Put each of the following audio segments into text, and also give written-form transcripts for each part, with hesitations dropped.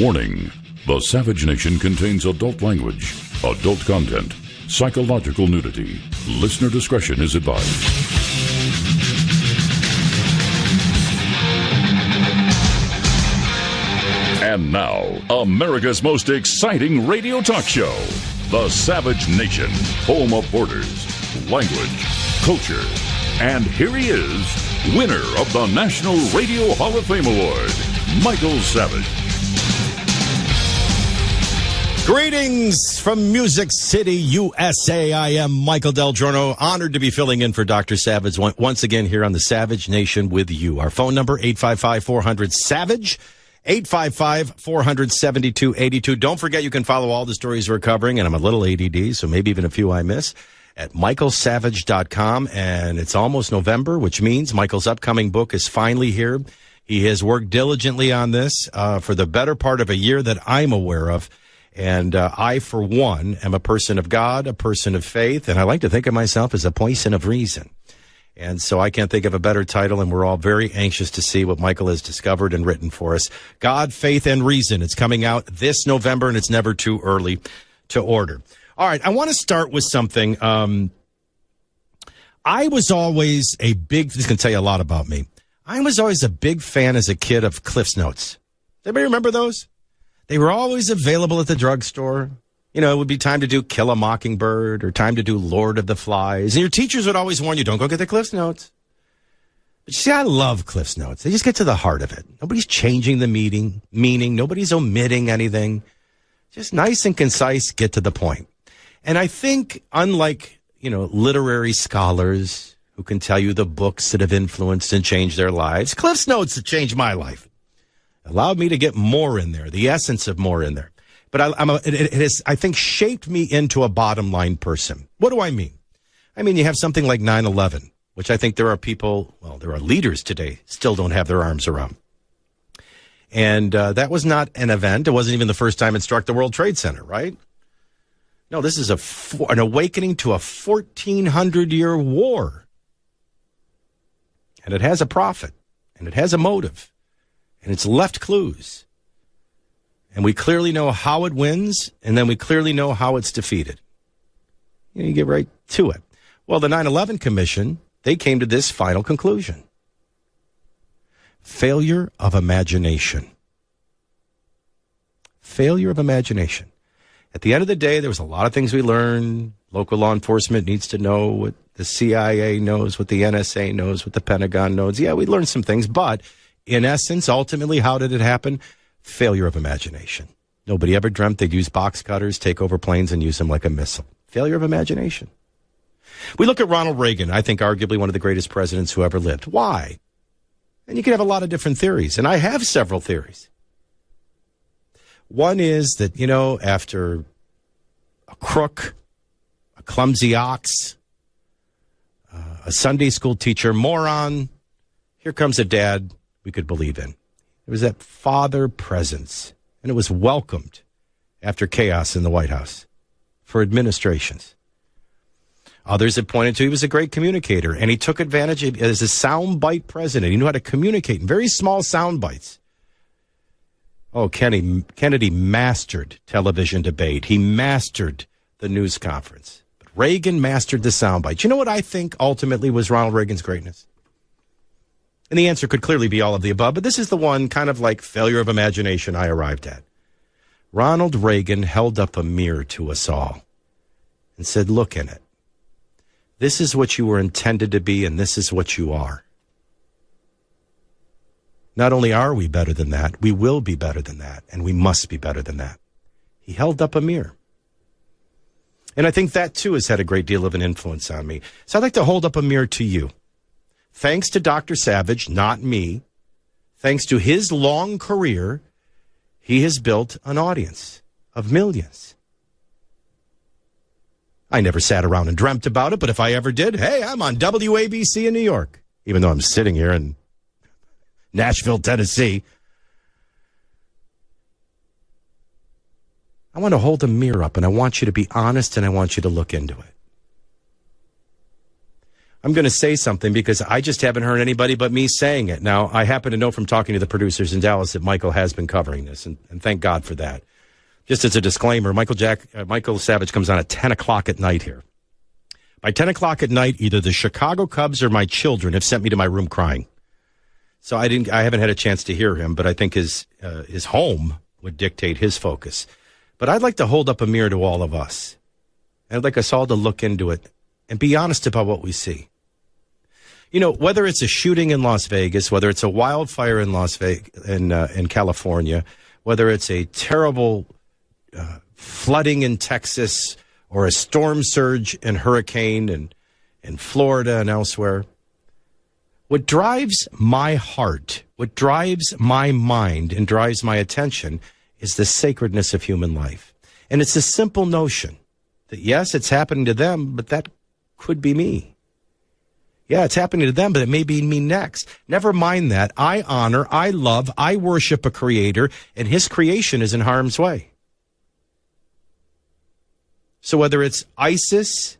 Warning: the Savage Nation contains adult language, adult content, psychological nudity. Listener discretion is advised. And now, America's most exciting radio talk show, The Savage Nation, home of borders, language, culture. And here he is, winner of the National Radio Hall of Fame Award, Michael Savage. Greetings from Music City, USA. I am Michael Del Giorno, honored to be filling in for Dr. Savage once again here on the Savage Nation with you. Our phone number, 855-400-SAVAGE, 855-400-7282. Don't forget you can follow all the stories we're covering, and I'm a little ADD, so maybe even a few I miss, at michaelsavage.com. And it's almost November, which means Michael's upcoming book is finally here. He has worked diligently on this for the better part of a year that I'm aware of. And I, for one, am a person of God, a person of faith, and I like to think of myself as a person of reason. And so I can't think of a better title, and we're all very anxious to see what Michael has discovered and written for us. God, Faith, and Reason. It's coming out this November, and it's never too early to order. All right, I want to start with something. I was always a big, this can tell you a lot about me. I was always a big fan as a kid of Cliff's Notes. Anybody remember those? They were always available at the drugstore. You know, it would be time to do Kill a Mockingbird or time to do Lord of the Flies. And your teachers would always warn you, don't go get the Cliff's Notes. But you see, I love Cliff's Notes. They just get to the heart of it. Nobody's changing the meaning. Nobody's omitting anything. Just nice and concise, get to the point. And I think, unlike, literary scholars who can tell you the books that have influenced and changed their lives, Cliff's Notes have changed my life. Allowed me to get more in there, the essence of more in there. But it has, I think, shaped me into a bottom line person. What do I mean? I mean, you have something like 9/11, which I think there are leaders today still don't have their arms around. And that was not an event. It wasn't even the first time it struck the World Trade Center, right? No, this is an awakening to a 1,400-year war. And it has a prophet, and it has a motive. And it's left clues. And we clearly know how it wins, and then we clearly know how it's defeated. You get right to it. Well, the 9/11 Commission, they came to this final conclusion. Failure of imagination. Failure of imagination. At the end of the day, there was a lot of things we learned. Local law enforcement needs to know what the CIA knows, what the NSA knows, what the Pentagon knows. Yeah, we learned some things, but in essence, ultimately, how did it happen? Failure of imagination. Nobody ever dreamt they'd use box cutters, take over planes, and use them like a missile. Failure of imagination. We look at Ronald Reagan, I think arguably one of the greatest presidents who ever lived. Why? And you can have a lot of different theories, and I have several theories. One is that, after a crook, a clumsy ox, a Sunday school teacher, moron, here comes a dad we could believe in. It was that father presence, and it was welcomed after chaos in the White House for administrations. Others have pointed to he was a great communicator, and he took advantage of as a soundbite president. He knew how to communicate in very small sound bites. Oh, Kennedy mastered television debate. He mastered the news conference. But Reagan mastered the soundbite. You know what I think ultimately was Ronald Reagan's greatness? And the answer could clearly be all of the above, but this is the one kind of like failure of imagination I arrived at. Ronald Reagan held up a mirror to us all and said, look in it. This is what you were intended to be, and this is what you are. Not only are we better than that, we will be better than that, and we must be better than that. He held up a mirror. And I think that, too, has had a great deal of an influence on me. So I'd like to hold up a mirror to you. Thanks to Dr. Savage, not me, thanks to his long career, he has built an audience of millions. I never sat around and dreamt about it, but if I ever did, hey, I'm on WABC in New York, even though I'm sitting here in Nashville, Tennessee. I want to hold a mirror up, and I want you to be honest, and I want you to look into it. I'm going to say something because I just haven't heard anybody but me saying it. Now, I happen to know from talking to the producers in Dallas that Michael has been covering this, and thank God for that. Just as a disclaimer, Michael Savage comes on at 10 o'clock at night here. By 10 o'clock at night, either the Chicago Cubs or my children have sent me to my room crying. So I haven't had a chance to hear him, but I think his home would dictate his focus. But I'd like to hold up a mirror to all of us. And I'd like us all to look into it and be honest about what we see. You know, whether it's a shooting in Las Vegas, whether it's a wildfire in Las Vegas, in California, whether it's a terrible flooding in Texas or a storm surge and hurricane in Florida and elsewhere, what drives my heart, what drives my mind and drives my attention is the sacredness of human life. And it's a simple notion that, yes, it's happening to them, but that could be me. Yeah, it's happening to them, but it may be me next. Never mind that. I honor, I love, I worship a creator, and his creation is in harm's way. So whether it's ISIS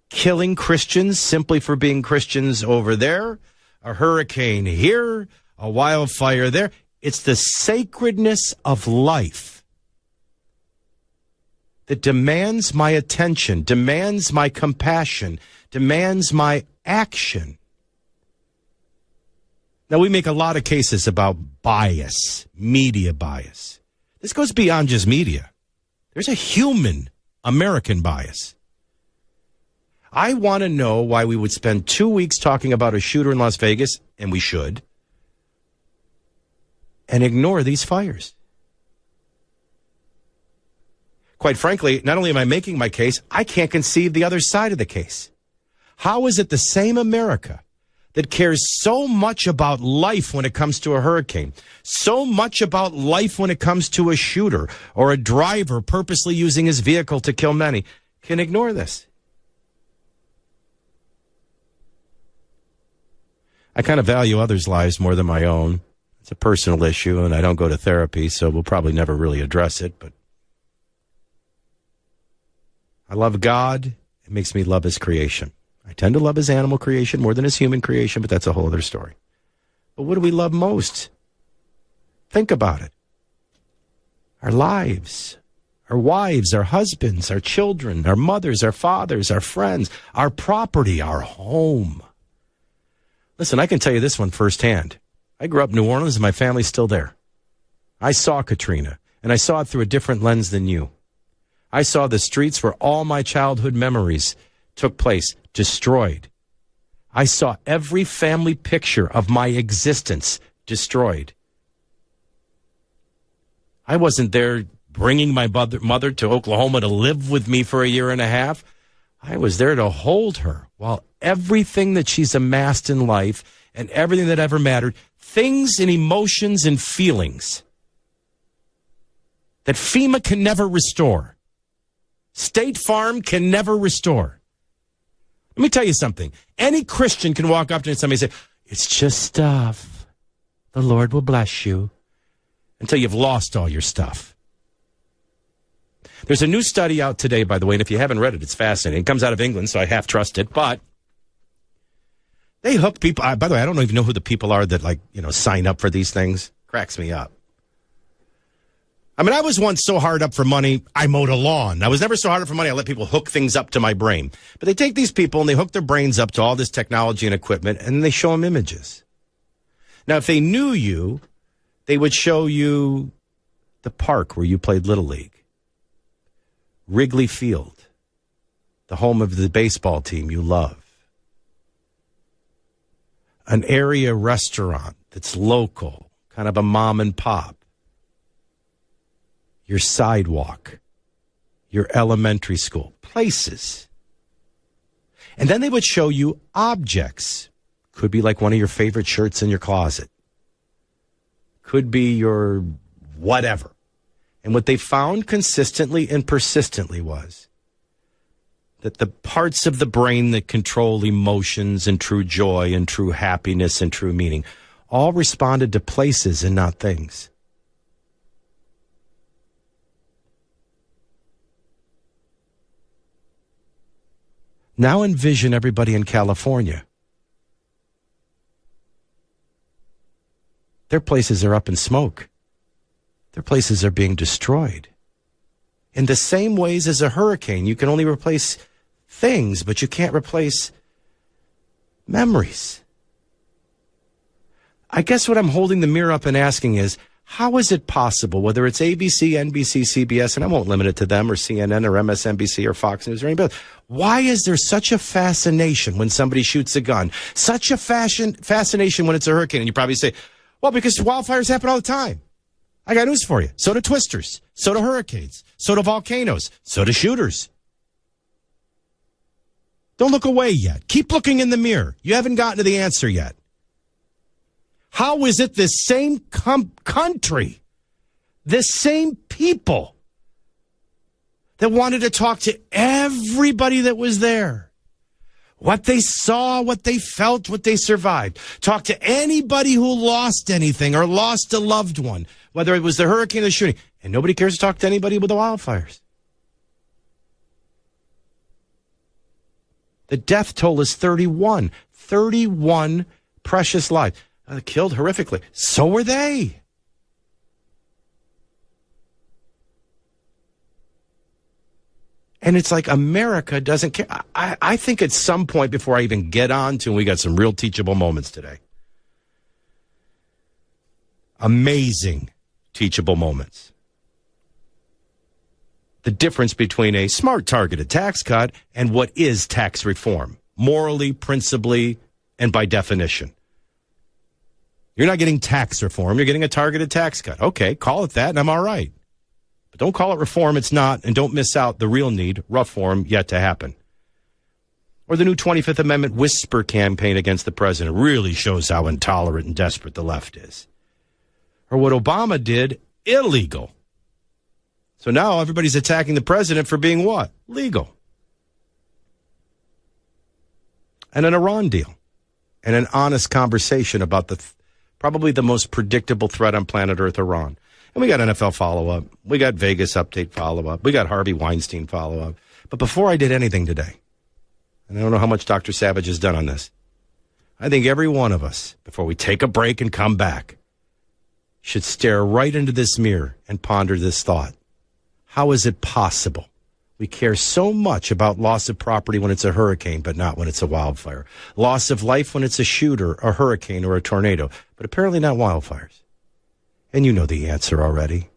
killing Christians simply for being Christians over there, a hurricane here, a wildfire there, it's the sacredness of life that demands my attention, demands my compassion, demands my action. Now, we make a lot of cases about bias, media bias. This goes beyond just media. There's a human American bias. I want to know why we would spend 2 weeks talking about a shooter in Las Vegas, and we should, and ignore these fires. Quite frankly, not only am I making my case, I can't conceive the other side of the case. How is it the same America that cares so much about life when it comes to a hurricane, so much about life when it comes to a shooter or a driver purposely using his vehicle to kill many, can ignore this? I kind of value others' lives more than my own. It's a personal issue, and I don't go to therapy, so we'll probably never really address it, but I love God. It makes me love his creation. I tend to love his animal creation more than his human creation, but that's a whole other story. But what do we love most? Think about it. Our lives, our wives, our husbands, our children, our mothers, our fathers, our friends, our property, our home. Listen, I can tell you this one firsthand. I grew up in New Orleans and my family's still there. I saw Katrina, and I saw it through a different lens than you. I saw the streets where all my childhood memories took place destroyed. I saw every family picture of my existence destroyed. I wasn't there bringing my mother to Oklahoma to live with me for a year and a half. I was there to hold her while everything that she's amassed in life and everything that ever mattered, things and emotions and feelings that FEMA can never restore, State Farm can never restore. Let me tell you something. Any Christian can walk up to somebody and say, it's just stuff. The Lord will bless you, until you've lost all your stuff. There's a new study out today, by the way, and if you haven't read it, it's fascinating. It comes out of England, so I half trust it, but they hook people. By the way, I don't even know who the people are that, sign up for these things. Cracks me up. I mean, I was once so hard up for money, I mowed a lawn. I was never so hard up for money, I let people hook things up to my brain. But they take these people and they hook their brains up to all this technology and equipment, and they show them images. Now, if they knew you, they would show you the park where you played Little League, Wrigley Field, the home of the baseball team you love, an area restaurant that's local, kind of a mom and pop, your sidewalk, your elementary school, places. And then they would show you objects. Could be like one of your favorite shirts in your closet. Could be your whatever. And what they found consistently and persistently was that the parts of the brain that control emotions and true joy and true happiness and true meaning all responded to places and not things. Now envision everybody in California Their places are up in smoke. Their places are being destroyed. In the same ways as a hurricane, you can only replace things, but you can't replace memories. I guess what I'm holding the mirror up and asking is, how is it possible, whether it's ABC, NBC, CBS, and I won't limit it to them, or CNN, or MSNBC, or Fox News, or anybody else, why is there such a fascination when somebody shoots a gun? Such a fascination when it's a hurricane? And you probably say, well, because wildfires happen all the time. I got news for you. So do twisters. So do hurricanes. So do volcanoes. So do shooters. Don't look away yet. Keep looking in the mirror. You haven't gotten to the answer yet. How is it this same country, this same people that wanted to talk to everybody that was there, what they saw, what they felt, what they survived, talk to anybody who lost anything or lost a loved one, whether it was the hurricane or the shooting, and nobody cares to talk to anybody with the wildfires? The death toll is 31. 31 precious lives. Killed horrifically. So were they. And it's like America doesn't care. I think at some point before I even get on to, and we got some real teachable moments today. Amazing teachable moments. The difference between a smart targeted tax cut and what is tax reform, morally, principally, and by definition. You're not getting tax reform. You're getting a targeted tax cut. Okay, call it that, and I'm all right. But don't call it reform. It's not, and don't miss out the real need, reform, yet to happen. Or the new 25th Amendment whisper campaign against the president really shows how intolerant and desperate the left is. Or what Obama did, illegal. So now everybody's attacking the president for being what? Legal. And an Iran deal. And an honest conversation about probably the most predictable threat on planet Earth, Iran. And we got NFL follow-up. We got Vegas update follow-up. We got Harvey Weinstein follow-up. But before I did anything today, and I don't know how much Dr. Savage has done on this, I think every one of us, before we take a break and come back, should stare right into this mirror and ponder this thought. How is it possible we care so much about loss of property when it's a hurricane, but not when it's a wildfire? Loss of life when it's a shooter, a hurricane, or a tornado, but apparently not wildfires. And you know the answer already.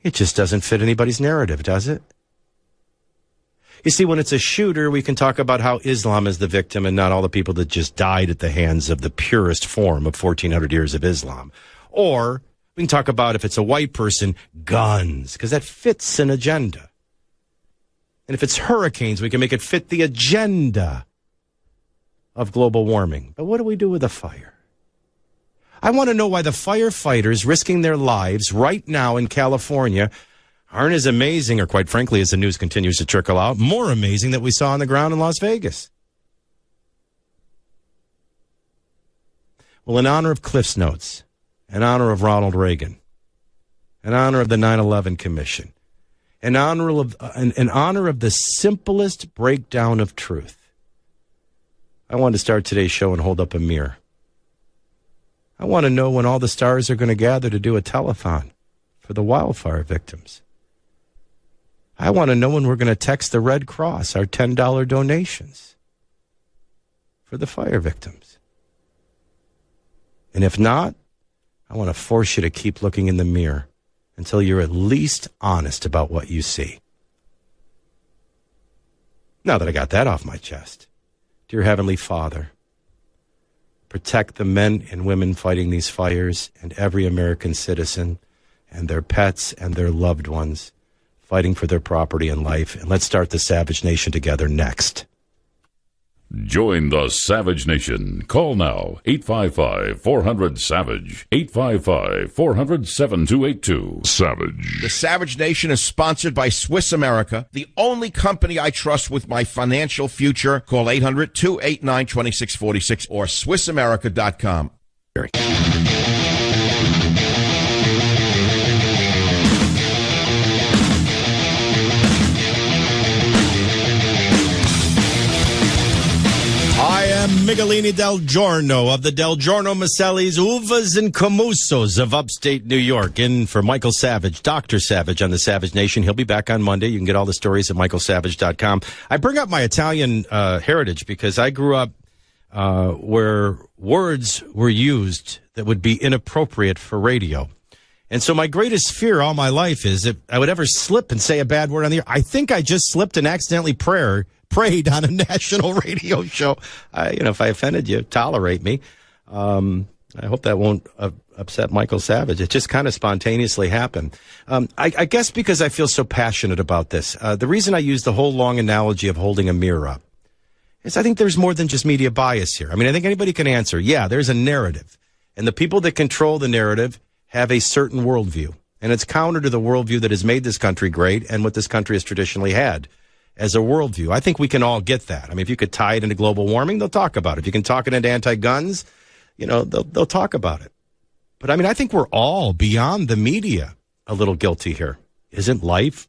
It just doesn't fit anybody's narrative, does it? You see, when it's a shooter, we can talk about how Islam is the victim and not all the people that just died at the hands of the purest form of 1,400 years of Islam. Or we can talk about, if it's a white person, guns, because that fits an agenda. And if it's hurricanes, we can make it fit the agenda of global warming. But what do we do with a fire? I want to know why the firefighters risking their lives right now in California aren't as amazing, or quite frankly, as the news continues to trickle out, more amazing that we saw on the ground in Las Vegas. Well, in honor of Cliff's Notes, in honor of Ronald Reagan, in honor of the 9/11 Commission, in honor of the simplest breakdown of truth, I want to start today's show and hold up a mirror. I want to know when all the stars are going to gather to do a telethon for the wildfire victims. I want to know when we're going to text the Red Cross our $10 donations for the fire victims. And if not, I want to force you to keep looking in the mirror until you're at least honest about what you see. Now that I got that off my chest, dear Heavenly Father, protect the men and women fighting these fires and every American citizen and their pets and their loved ones fighting for their property and life. And let's start the Savage Nation together next. Join the Savage Nation. Call now, 855-400-SAVAGE, 855-400-7282. Savage. The Savage Nation is sponsored by Swiss America, the only company I trust with my financial future. Call 800-289-2646 or SwissAmerica.com. I am Mickey Miguelini Del Giorno of the Del Giorno Maselli's Uvas and Camusos of upstate New York. In for Michael Savage, Dr. Savage on the Savage Nation. He'll be back on Monday. You can get all the stories at michaelsavage.com. I bring up my Italian heritage because I grew up where words were used that would be inappropriate for radio. And so my greatest fear all my life is that I would ever slip and say a bad word on the air. I think I just slipped and accidentally prayed on a national radio show. If I offended you, tolerate me. I hope that won't upset Michael Savage. It just kind of spontaneously happened. I guess because I feel so passionate about this. The reason I use the whole long analogy of holding a mirror up is I think there's more than just media bias here. I mean, I think anybody can answer, yeah, there's a narrative. And the people that control the narrative have a certain worldview. And it's counter to the worldview that has made this country great and what this country has traditionally had as a worldview. I think we can all get that. I mean, if you could tie it into global warming, they'll talk about it. If you can talk it into anti-guns, they'll talk about it. But I mean, I think we're all beyond the media a little guilty here. Isn't life?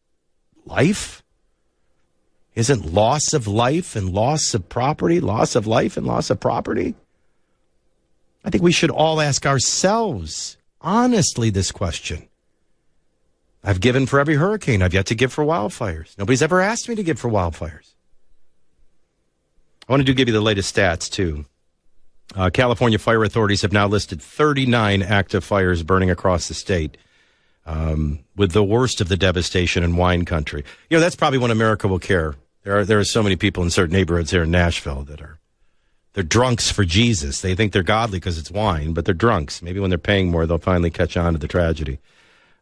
Isn't loss of life and loss of property, loss of life and loss of property? I think we should all ask ourselves honestly this question. I've given for every hurricane. I've yet to give for wildfires. Nobody's ever asked me to give for wildfires. I want to give you the latest stats, too. California fire authorities have now listed 39 active fires burning across the state, with the worst of the devastation in wine country. That's probably when America will care. There are so many people in certain neighborhoods here in Nashville that they're drunks for Jesus. They think they're godly because it's wine, but they're drunks. Maybe when they're paying more, they'll finally catch on to the tragedy.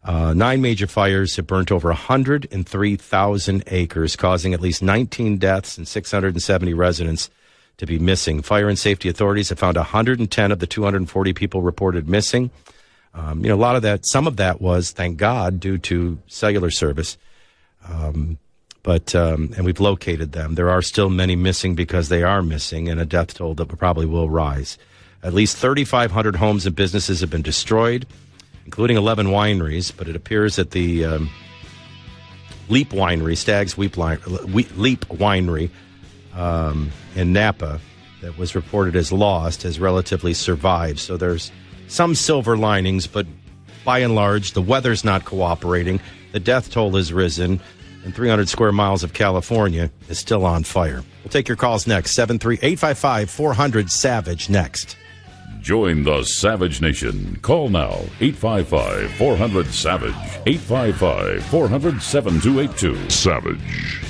9 major fires have burnt over 103,000 acres, causing at least 19 deaths and 670 residents to be missing. Fire and safety authorities have found 110 of the 240 people reported missing. A lot of that, some of that was, thank God, due to cellular service. And we've located them. There are still many missing because they are missing, and a death toll that probably will rise. At least 3,500 homes and businesses have been destroyed, including 11 wineries, but it appears that the Leap Winery, Stag's Leap Winery in Napa, that was reported as lost, has relatively survived. So there's some silver linings, but by and large, the weather's not cooperating. The death toll has risen, and 300 square miles of California is still on fire. We'll take your calls next. 855-400-SAVAGE next. Join the Savage Nation. Call now, 855-400-SAVAGE. 855-400-7282. Savage.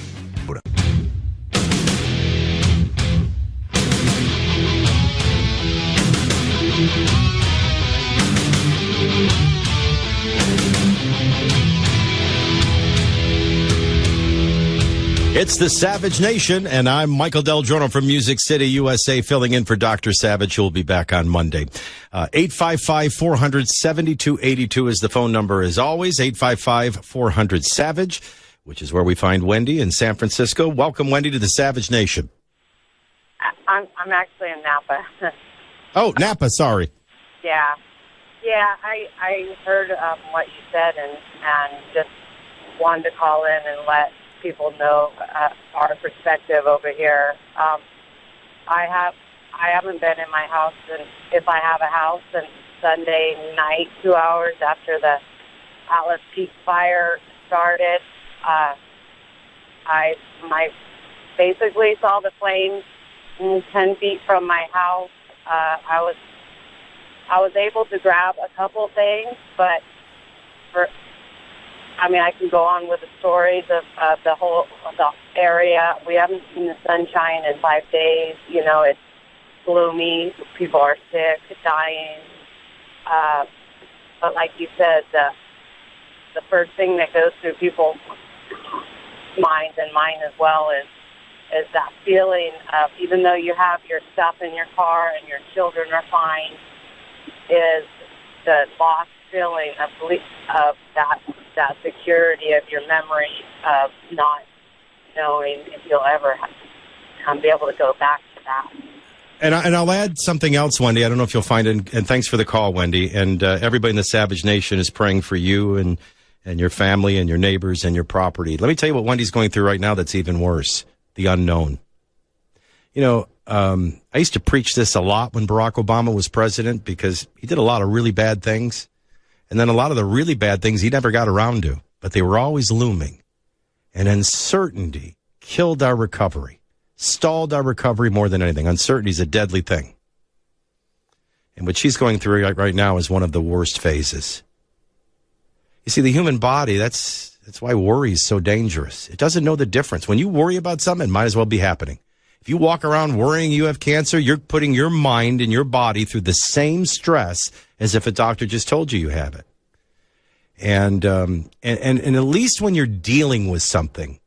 It's the Savage Nation, and I'm Michael Del Giorno from Music City, USA, filling in for Dr. Savage, who will be back on Monday. 855-400-7282 is the phone number as always, 855-400-SAVAGE, which is where we find Wendy in San Francisco. Welcome, Wendy, to the Savage Nation. I'm actually in Napa. Oh, Napa, sorry. Yeah, I heard what you said and just wanted to call in and let people know our perspective over here. I haven't been in my house, and if I have a house, and Sunday night, 2 hours after the Atlas Peak fire started, I basically saw the flames 10 feet from my house. I was able to grab a couple things, but I can go on with the stories of the area. We haven't seen the sunshine in 5 days. It's gloomy. People are sick, dying. But like you said, the first thing that goes through people's minds and mine as well is that feeling of, even though you have your stuff in your car and your children are fine, is the lost feeling of that security of your memory of not knowing if you'll ever be able to go back to that. And I'll add something else, Wendy. I don't know if you'll find it. And thanks for the call, Wendy. And everybody in the Savage Nation is praying for you and your family and your neighbors and your property. Let me tell you what Wendy's going through right now that's even worse. The unknown. I used to preach this a lot when Barack Obama was president because he did a lot of really bad things. And then a lot of the really bad things he never got around to, but they were always looming. And uncertainty killed our recovery, stalled our recovery more than anything. Uncertainty is a deadly thing. And what she's going through right now is one of the worst phases. You see, the human body, that's why worry is so dangerous. It doesn't know the difference. When you worry about something, it might as well be happening. If you walk around worrying you have cancer, you're putting your mind and your body through the same stress as if a doctor just told you have it. And at least when you're dealing with something,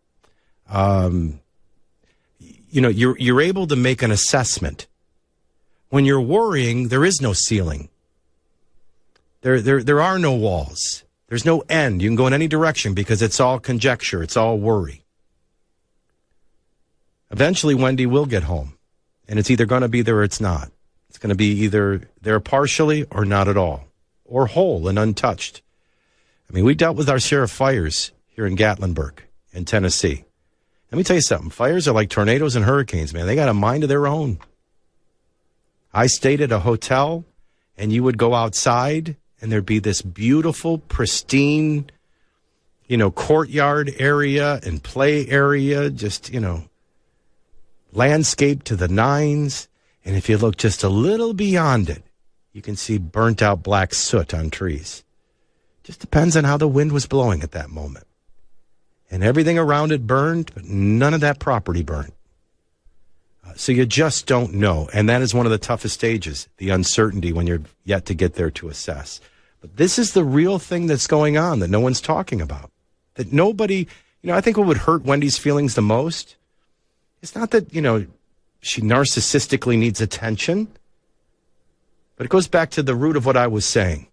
you're able to make an assessment. When you're worrying, there is no ceiling. There are no walls. There's no end. You can go in any direction because it's all conjecture. It's all worry. Eventually, Wendy will get home, and it's either going to be there or it's not. It's going to be either there partially or not at all, or whole and untouched. I mean, we dealt with our share of fires here in Gatlinburg in Tennessee. Let me tell you something. Fires are like tornadoes and hurricanes, man. They got a mind of their own. I stayed at a hotel, and you would go outside, and there'd be this beautiful, pristine, courtyard area and play area, just, landscape to the nines. And if you look just a little beyond it, you can see burnt out black soot on trees. Just depends on how the wind was blowing at that moment. And everything around it burned, but none of that property burned. So you just don't know. And that is one of the toughest stages, the uncertainty when you're yet to get there to assess. But this is the real thing that's going on that no one's talking about. That nobody, I think what would hurt Wendy's feelings the most, it's not that, she narcissistically needs attention, but it goes back to the root of what I was saying.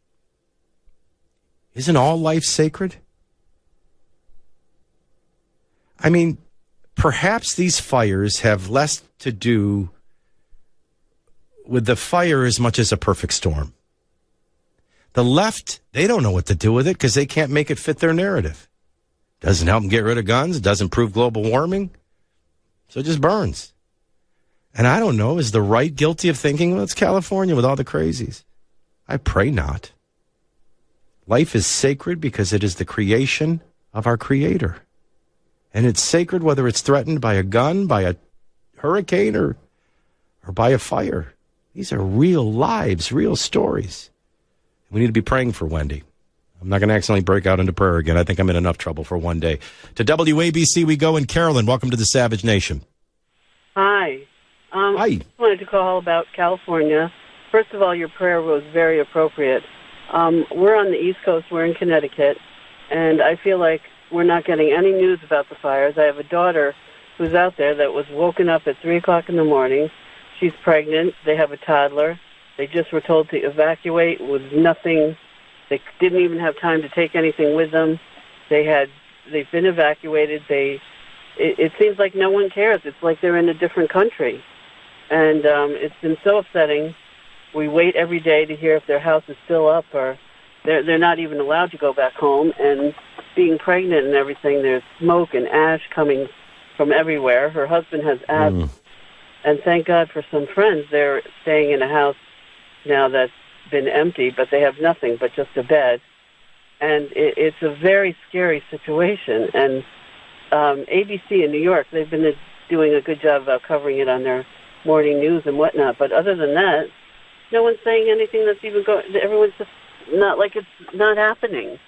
Isn't all life sacred? I mean, perhaps these fires have less to do with the fire as much as a perfect storm. The left, they don't know what to do with it because they can't make it fit their narrative. Doesn't help them get rid of guns. Doesn't prove global warming. So it just burns. And I don't know, is the right guilty of thinking, well, it's California with all the crazies? I pray not. Life is sacred because it is the creation of our Creator. And it's sacred whether it's threatened by a gun, by a hurricane, or by a fire. These are real lives, real stories. We need to be praying for Wendy. I'm not going to accidentally break out into prayer again. I think I'm in enough trouble for one day. To WABC we go, and Carolyn, welcome to the Savage Nation. Hi. Hi. I just wanted to call about California. First of all, your prayer was very appropriate. We're on the East Coast. We're in Connecticut, and I feel like we're not getting any news about the fires. I have a daughter who's out there that was woken up at 3 o'clock in the morning. She's pregnant. They have a toddler. They just were told to evacuate with nothing. They didn't even have time to take anything with them. They've been evacuated. It seems like no one cares. It's like they're in a different country. And it's been so upsetting. We wait every day to hear if their house is still up, or they're not even allowed to go back home. And being pregnant and everything, there's smoke and ash coming from everywhere. Her husband has asthma. And thank God for some friends. They're staying in a house now that's been empty, but they have nothing but just a bed. And it's a very scary situation. And ABC in New York, they've been doing a good job about covering it on their morning news and whatnot. But other than that, no one's saying anything that's even going. Everyone's just not like it's not happening.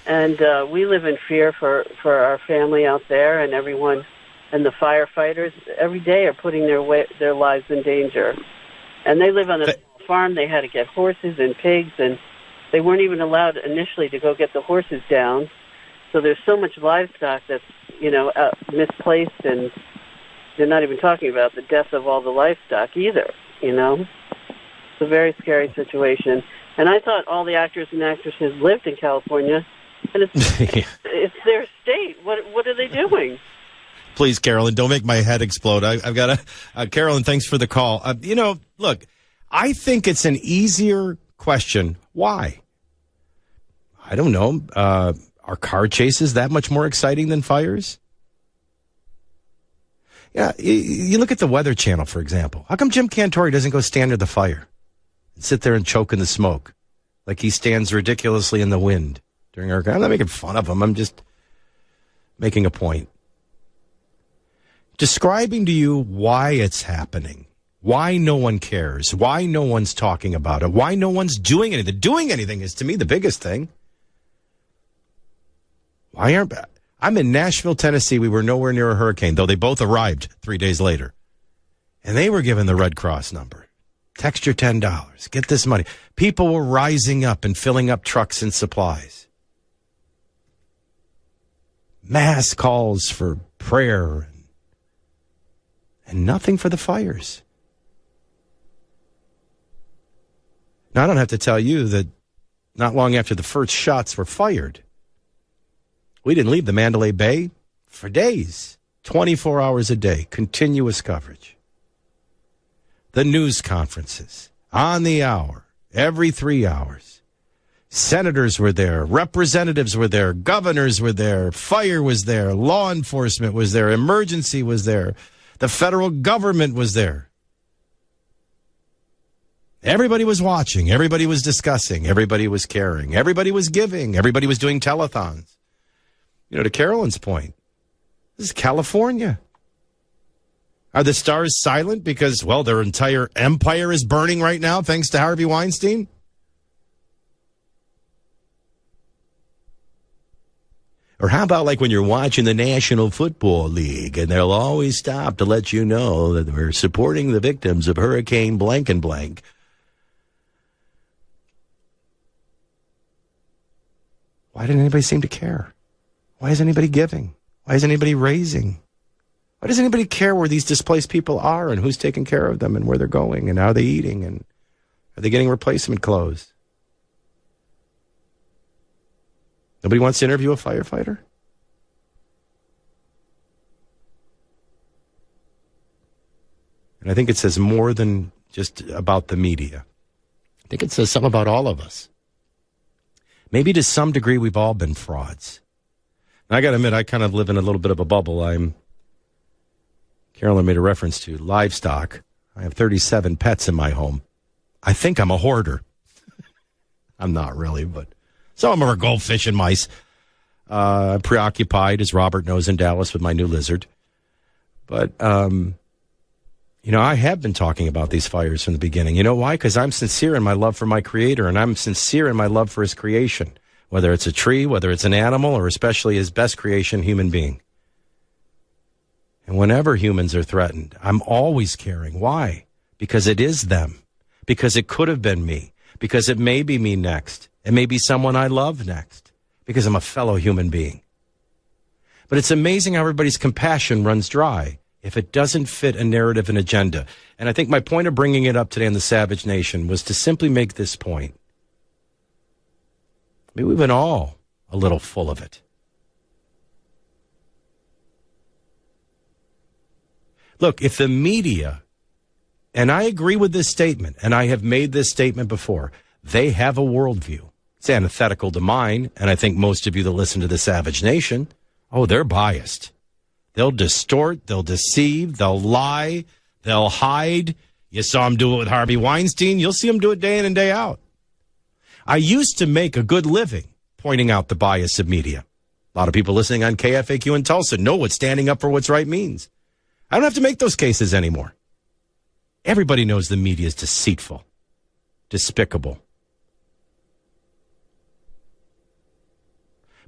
And we live in fear for our family out there, and everyone, and the firefighters every day are putting their lives in danger. And they live on a farm. They had to get horses and pigs, and they weren't even allowed initially to go get the horses down. So there's so much livestock that's, misplaced, and they're not even talking about the death of all the livestock either, It's a very scary situation. And I thought all the actors and actresses lived in California, and it's their state. What are they doing? Please, Carolyn, don't make my head explode. I've got to... Carolyn, thanks for the call. Look, I think it's an easier question. Why? I don't know. Are car chases that much more exciting than fires? Yeah, you look at the Weather Channel, for example. How come Jim Cantore doesn't go stand near the fire and sit there and choke in the smoke like he stands ridiculously in the wind during our... I'm not making fun of him. I'm just making a point. Describing to you why it's happening, why no one cares, why no one's talking about it, why no one's doing anything. Doing anything is, to me, the biggest thing. Why aren't... I'm in Nashville, Tennessee. We were nowhere near a hurricane, though they both arrived 3 days later. And they were given the Red Cross number. Text your $10. Get this money. People were rising up and filling up trucks and supplies. Mass calls for prayer and nothing for the fires. Now, I don't have to tell you that not long after the first shots were fired, we didn't leave the Mandalay Bay for days, 24 hours a day, continuous coverage. The news conferences, on the hour, every 3 hours. Senators were there, representatives were there, governors were there, fire was there, law enforcement was there, emergency was there, the federal government was there. Everybody was watching, everybody was discussing, everybody was caring, everybody was giving, everybody was doing telethons. You know, to Carolyn's point, this is California. Are the stars silent because, well, their entire empire is burning right now thanks to Harvey Weinstein? Or how about like when you're watching the National Football League and they'll always stop to let you know that we're supporting the victims of Hurricane blank and blank. Why didn't anybody seem to care? Why is anybody giving? Why is anybody raising? Why does anybody care where these displaced people are and who's taking care of them and where they're going and how they're eating and are they getting replacement clothes? Nobody wants to interview a firefighter? And I think it says more than just about the media. I think it says something about all of us. Maybe to some degree we've all been frauds. And I got to admit, I kind of live in a little bit of a bubble. Carolyn made a reference to livestock. I have 37 pets in my home. I think I'm a hoarder. I'm not really, but some of them are goldfish and mice. I'm preoccupied, as Robert knows, in Dallas with my new lizard. But, you know, I have been talking about these fires from the beginning. You know why? Because I'm sincere in my love for my Creator, and I'm sincere in my love for His creation, whether it's a tree, whether it's an animal, or especially His best creation, human being. And whenever humans are threatened, I'm always caring. Why? Because it is them. Because it could have been me. Because it may be me next. It may be someone I love next. Because I'm a fellow human being. But it's amazing how everybody's compassion runs dry if it doesn't fit a narrative and agenda. And I think my point of bringing it up today on the Savage Nation was to simply make this point. Maybe we've been all a little full of it. Look, if the media, and I agree with this statement, and I have made this statement before, they have a worldview. It's antithetical to mine, and I think most of you that listen to the Savage Nation, oh, they're biased. They'll distort, they'll deceive, they'll lie, they'll hide. You saw them do it with Harvey Weinstein. You'll see them do it day in and day out. I used to make a good living pointing out the bias of media. A lot of people listening on KFAQ in Tulsa know what standing up for what's right means. I don't have to make those cases anymore. Everybody knows the media is deceitful, despicable.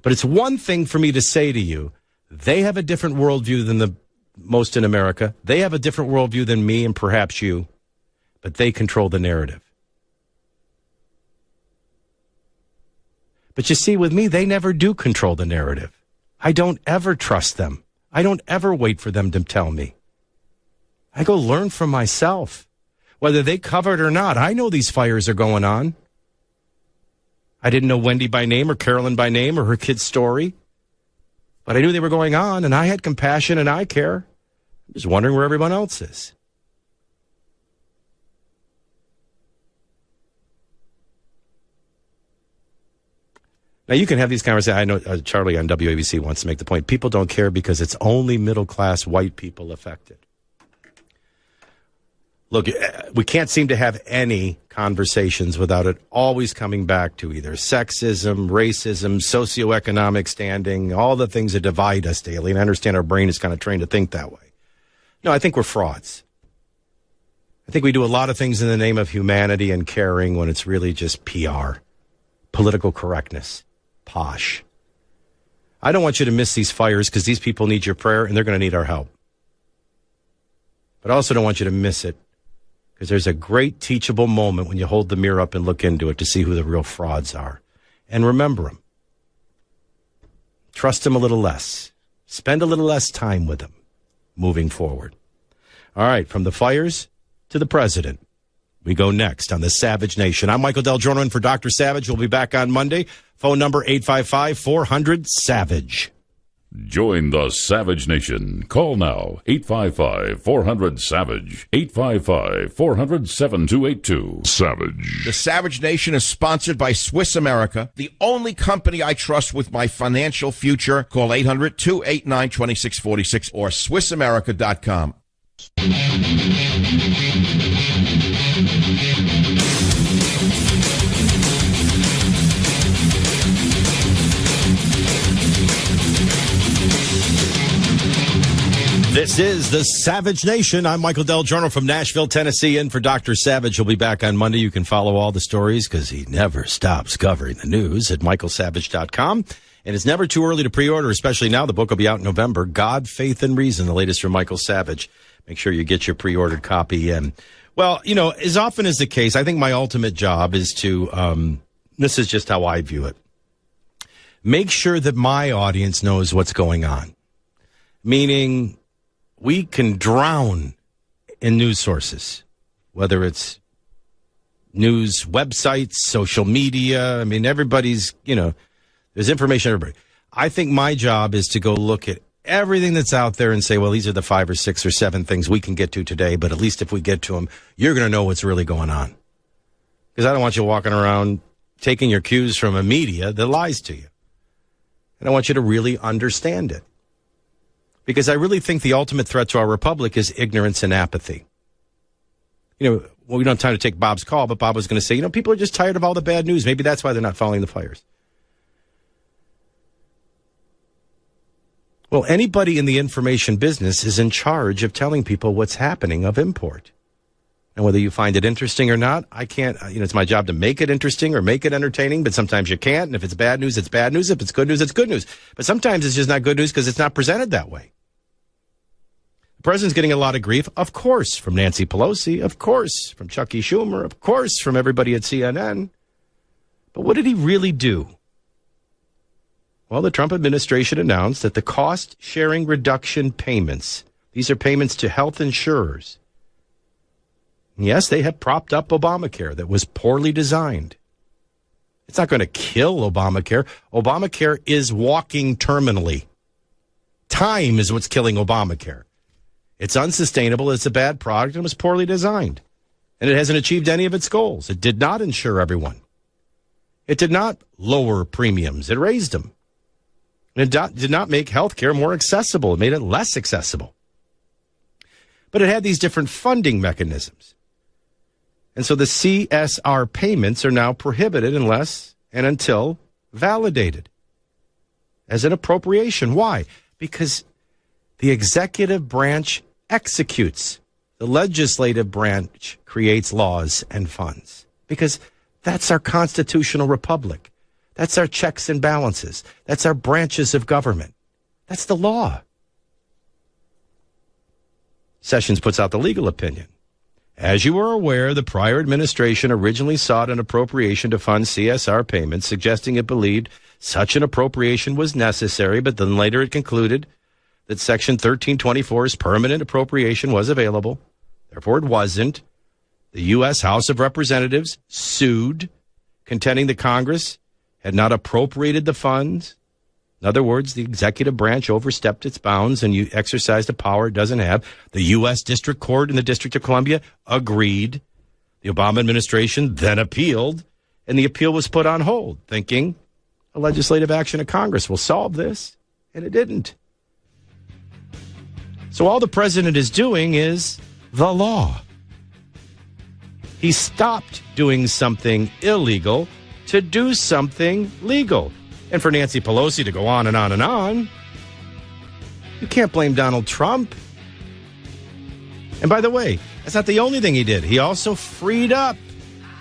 But it's one thing for me to say to you, they have a different worldview than the most in America. They have a different worldview than me and perhaps you, but they control the narrative. But you see, with me, they never do control the narrative. I don't ever trust them. I don't ever wait for them to tell me. I go learn from myself. Whether they cover it or not, I know these fires are going on. I didn't know Wendy by name or Carolyn by name or her kid's story. But I knew they were going on, and I had compassion, and I care. I'm just wondering where everyone else is. Now, you can have these conversations. I know Charlie on WABC wants to make the point. People don't care because it's only middle-class white people affected. Look, we can't seem to have any conversations without it always coming back to either sexism, racism, socioeconomic standing, all the things that divide us daily. And I understand our brain is kind of trained to think that way. No, I think we're frauds. I think we do a lot of things in the name of humanity and caring when it's really just PR, political correctness, posh. I don't want you to miss these fires because these people need your prayer and they're going to need our help. But I also don't want you to miss it because there's a great teachable moment when you hold the mirror up and look into it to see who the real frauds are. And remember them. Trust them a little less. Spend a little less time with them moving forward. All right, from the fires to the president, we go next on the Savage Nation. I'm Michael Del Giorno in for Dr. Savage. We'll be back on Monday. Phone number 855-400-SAVAGE. Join the Savage Nation. Call now, 855-400-SAVAGE, 855-400-7282. Savage. The Savage Nation is sponsored by Swiss America, the only company I trust with my financial future. Call 800-289-2646 or SwissAmerica.com. This is the Savage Nation. I'm Michael Del Giorno from Nashville, Tennessee, in for Dr. Savage. He'll be back on Monday. You can follow all the stories because he never stops covering the news at michaelsavage.com. And it's never too early to pre-order, especially now. The book will be out in November. God, Faith, and Reason, the latest from Michael Savage. Make sure you get your pre-ordered copy in. Well, you know, as often is the case, I think my ultimate job is to, this is just how I view it, make sure that my audience knows what's going on. Meaning, we can drown in news sources, whether it's news websites, social media. I mean, everybody's, you know, there's information everybody. I think my job is to go look at everything that's out there and say, well, these are the 5 or 6 or 7 things we can get to today, but at least if we get to them, you're going to know what's really going on. Because I don't want you walking around taking your cues from a media that lies to you. And I want you to really understand it. Because I really think the ultimate threat to our republic is ignorance and apathy. You know, well, we don't have time to take Bob's call, but Bob was going to say, you know, people are just tired of all the bad news. Maybe that's why they're not following the fires. Well, anybody in the information business is in charge of telling people what's happening of import. And whether you find it interesting or not, I can't, you know, it's my job to make it interesting or make it entertaining, but sometimes you can't. And if it's bad news, it's bad news. If it's good news, it's good news. But sometimes it's just not good news because it's not presented that way. The president's getting a lot of grief, of course, from Nancy Pelosi, of course, from Chucky Schumer, of course, from everybody at CNN. But what did he really do? Well, the Trump administration announced that the cost-sharing reduction payments, these are payments to health insurers. Yes, they have propped up Obamacare that was poorly designed. It's not going to kill Obamacare. Obamacare is walking terminally. Time is what's killing Obamacare. It's unsustainable, it's a bad product, and it was poorly designed. And it hasn't achieved any of its goals. It did not insure everyone. It did not lower premiums. It raised them. And it did not make health care more accessible. It made it less accessible. But it had these different funding mechanisms. And so the CSR payments are now prohibited unless and until validated as an appropriation. Why? Because the executive branch executes. The legislative branch creates laws and funds. Because that's our constitutional republic. That's our checks and balances. That's our branches of government. That's the law. Sessions puts out the legal opinion. As you are aware, the prior administration originally sought an appropriation to fund CSR payments, suggesting it believed such an appropriation was necessary, but then later it concluded that Section 1324's permanent appropriation was available. Therefore, it wasn't. The U.S. House of Representatives sued, contending that Congress had not appropriated the funds. In other words, the executive branch overstepped its bounds and you exercised a power it doesn't have. The U.S. District Court in the District of Columbia agreed. The Obama administration then appealed, and the appeal was put on hold, thinking, the legislative action of Congress will solve this, and it didn't. So all the president is doing is the law. He stopped doing something illegal to do something legal. And for Nancy Pelosi to go on and on and on, you can't blame Donald Trump. And by the way, that's not the only thing he did. He also freed up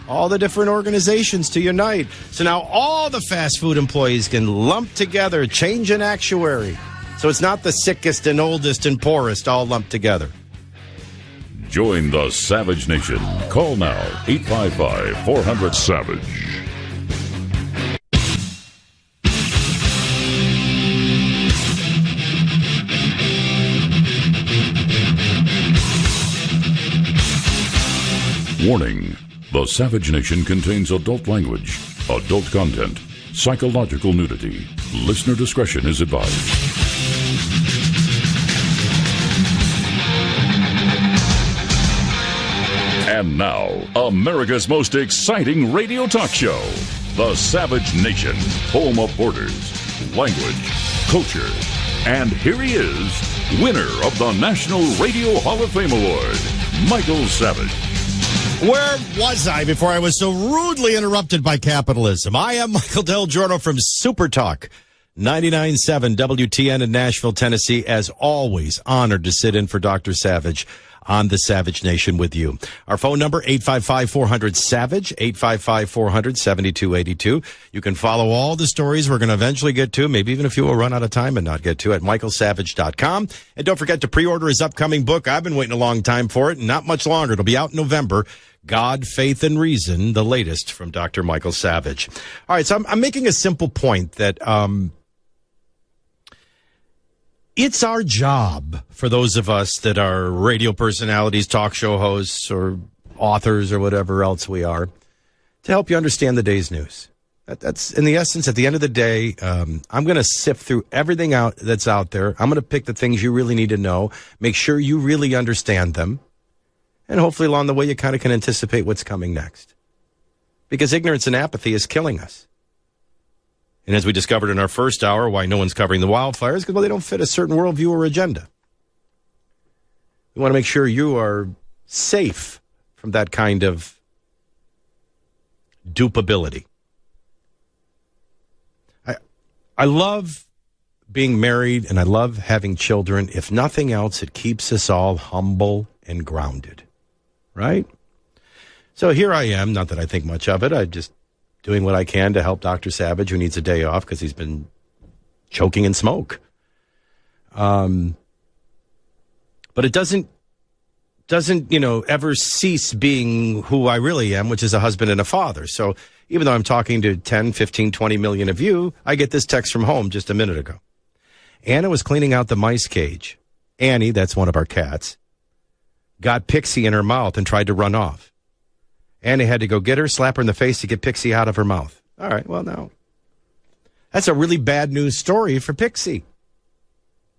all the different organizations to unite. So now all the fast food employees can lump together, change an actuary. So it's not the sickest and oldest and poorest all lumped together. Join the Savage Nation. Call now, 855-400-SAVAGE. Warning. The Savage Nation contains adult language, adult content, psychological nudity. Listener discretion is advised. And now, America's most exciting radio talk show, The Savage Nation, home of borders, language, culture. And here he is, winner of the National Radio Hall of Fame Award, Michael Savage. Where was I before I was so rudely interrupted by capitalism? I am Michael Del Giorno from Super Talk 99.7 WTN in Nashville, Tennessee. As always, honored to sit in for Dr. Savage on the Savage Nation with you. Our phone number, 855-400-SAVAGE, 855-400-7282. You can follow all the stories we're going to eventually get to, maybe even a few we'll run out of time and not get to, at michaelsavage.com. And don't forget to pre-order his upcoming book. I've been waiting a long time for it, and not much longer. It'll be out in November. God, Faith, and Reason, the latest from Dr. Michael Savage. All right, so I'm making a simple point that it's our job, for those of us that are radio personalities, talk show hosts, or authors, or whatever else we are, to help you understand the day's news. That's in the essence. At the end of the day, I'm going to sift through everything that's out there. I'm going to pick the things you really need to know, make sure you really understand them, and hopefully along the way you kind of can anticipate what's coming next. Because ignorance and apathy is killing us. And as we discovered in our first hour, why no one's covering the wildfires, because, well, they don't fit a certain worldview or agenda. We want to make sure you are safe from that kind of dupability. I love being married, and I love having children. If nothing else, it keeps us all humble and grounded, right? So here I am, not that I think much of it. I just doing what I can to help Dr. Savage, who needs a day off because he's been choking in smoke. But it doesn't, ever cease being who I really am, which is a husband and a father. So even though I'm talking to 10, 15, 20 million of you, I get this text from home just a minute ago. Anna was cleaning out the mice cage. Annie, that's one of our cats, got Pixie in her mouth and tried to run off. Annie had to go get her, slap her in the face to get Pixie out of her mouth. All right, well, now, that's a really bad news story for Pixie.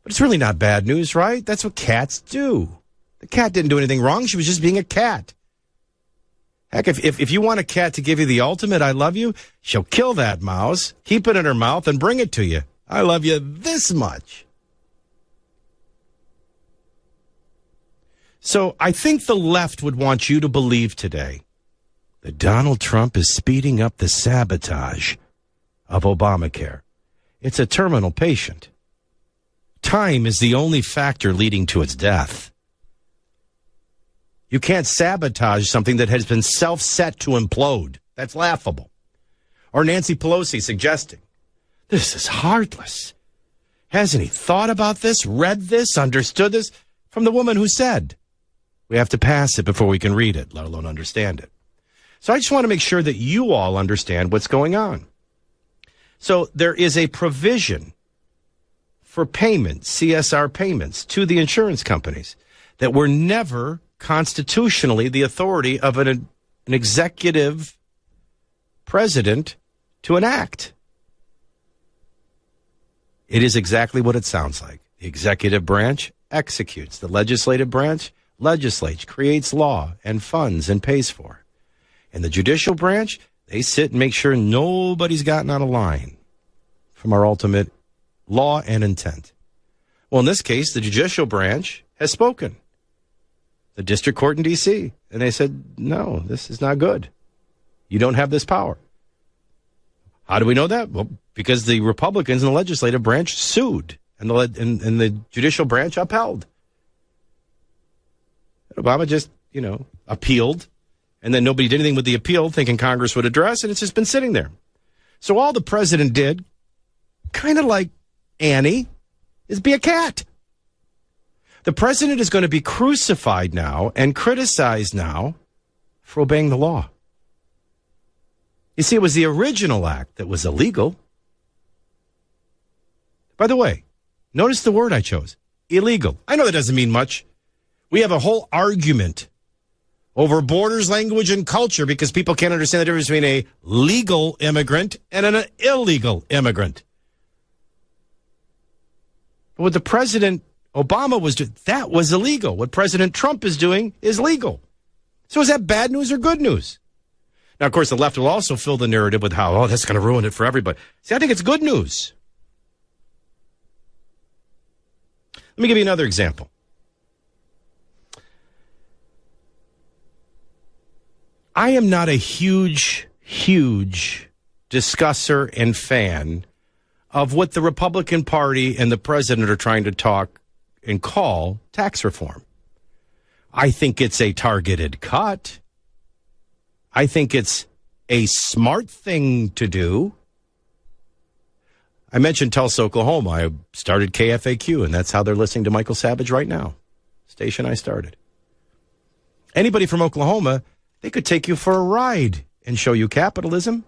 But it's really not bad news, right? That's what cats do. The cat didn't do anything wrong. She was just being a cat. Heck, if you want a cat to give you the ultimate I love you, she'll kill that mouse, keep it in her mouth, and bring it to you. I love you this much. So I think the left would want you to believe today that Donald Trump is speeding up the sabotage of Obamacare. It's a terminal patient. Time is the only factor leading to its death. You can't sabotage something that has been self-set to implode. That's laughable. Or Nancy Pelosi suggesting, this is heartless. Hasn't he thought about this, read this, understood this? From the woman who said, we have to pass it before we can read it, let alone understand it. So I just want to make sure that you all understand what's going on. So there is a provision for payments, CSR payments, to the insurance companies that were never constitutionally the authority of an executive president to enact. It is exactly what it sounds like. The executive branch executes. The legislative branch legislates, creates law and funds and pays for. And the judicial branch, they sit and make sure nobody's gotten out of line. from our ultimate law and intent. Well, in this case, the judicial branch has spoken. The district court in D.C. And they said, no, this is not good. You don't have this power. How do we know that? Well, because the Republicans in the legislative branch sued and the judicial branch upheld. Obama just, appealed, and then nobody did anything with the appeal, thinking Congress would address, and it's just been sitting there. So all the president did, kind of like Annie, is be a cat. The president is going to be crucified now and criticized now for obeying the law. You see, it was the original act that was illegal. By the way, notice the word I chose, illegal. I know that doesn't mean much. We have a whole argument over borders, language, and culture because people can't understand the difference between a legal immigrant and an illegal immigrant. But what the President Obama was doing, that was illegal. What President Trump is doing is legal. So is that bad news or good news? Now, of course, the left will also fill the narrative with how, that's going to ruin it for everybody. See, I think it's good news. Let me give you another example. I am not a huge discusser and fan of what the Republican Party and the president are trying to talk and call tax reform. I think it's a targeted cut. I think it's a smart thing to do. I mentioned Tulsa, Oklahoma. I started KFAQ, and that's how they're listening to Michael Savage right now. Station I started. Anybody from Oklahoma, they could take you for a ride and show you capitalism.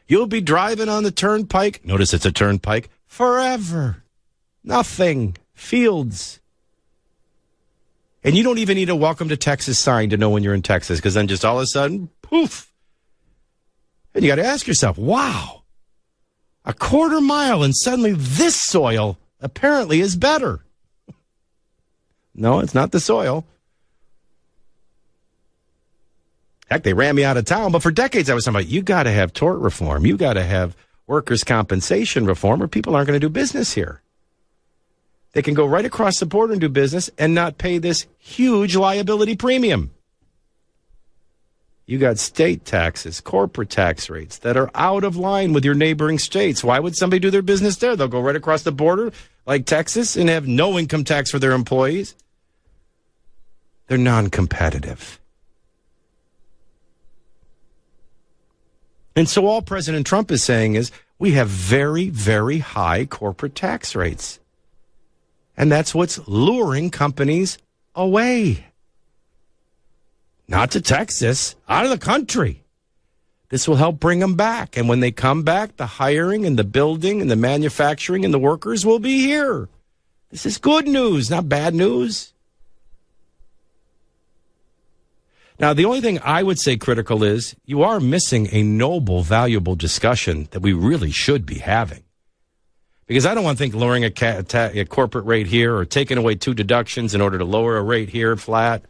You'll be driving on the turnpike. Notice it's a turnpike. Forever. Nothing. Fields. And you don't even need a welcome to Texas sign to know when you're in Texas, because then just all of a sudden, poof. And you got to ask yourself, wow, a quarter mile and suddenly this soil apparently is better. No, it's not the soil. Heck, they ran me out of town, but for decades I was talking about, you got to have tort reform. You got to have workers' compensation reform, or people aren't going to do business here. They can go right across the border and do business and not pay this huge liability premium. You got state taxes, corporate tax rates that are out of line with your neighboring states. Why would somebody do their business there? They'll go right across the border like Texas and have no income tax for their employees. They're non-competitive. And so all President Trump is saying is we have very, very high corporate tax rates. And that's what's luring companies away. Not to Texas, out of the country. This will help bring them back. And when they come back, the hiring and the building and the manufacturing and the workers will be here. This is good news, not bad news. Now, the only thing I would say critical is you are missing a noble, valuable discussion that we really should be having. Because I don't want to think lowering a corporate rate here or taking away 2 deductions in order to lower a rate here flat.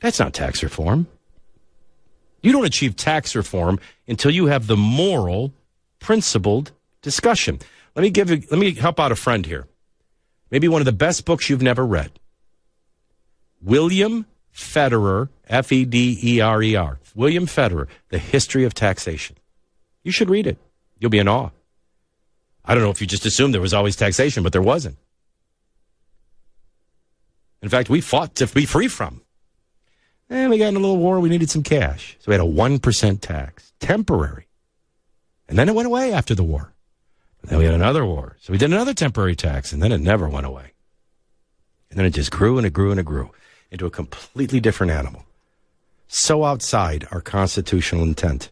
That's not tax reform. You don't achieve tax reform until you have the moral, principled discussion. Let me help out a friend here. Maybe one of the best books you've never read. William Federer, Federer. William Federer, The History of Taxation. You should read it. You'll be in awe. I don't know if you just assumed there was always taxation, but there wasn't. In fact, we fought to be free from. And we got in a little war. We needed some cash. So we had a 1% tax, temporary. And then it went away after the war. And then we had another war. So we did another temporary tax, and then it never went away. And then it just grew and it grew and it grew into a completely different animal. So outside our constitutional intent.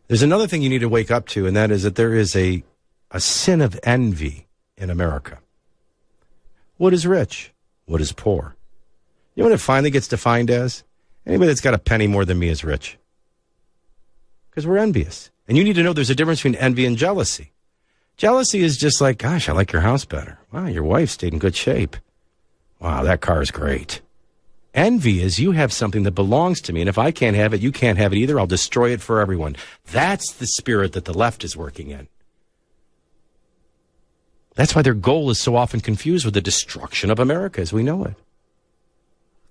There's another thing you need to wake up to, and that is that there is a sin of envy in America. What is rich? What is poor? You know what it finally gets defined as? Anybody that's got a penny more than me is rich. Because we're envious. And you need to know there's a difference between envy and jealousy. Jealousy is just like, gosh, I like your house better. Wow, your wife stayed in good shape. Wow, that car is great. Envy is you have something that belongs to me, and if I can't have it, you can't have it either. I'll destroy it for everyone. That's the spirit that the left is working in. That's why their goal is so often confused with the destruction of America as we know it.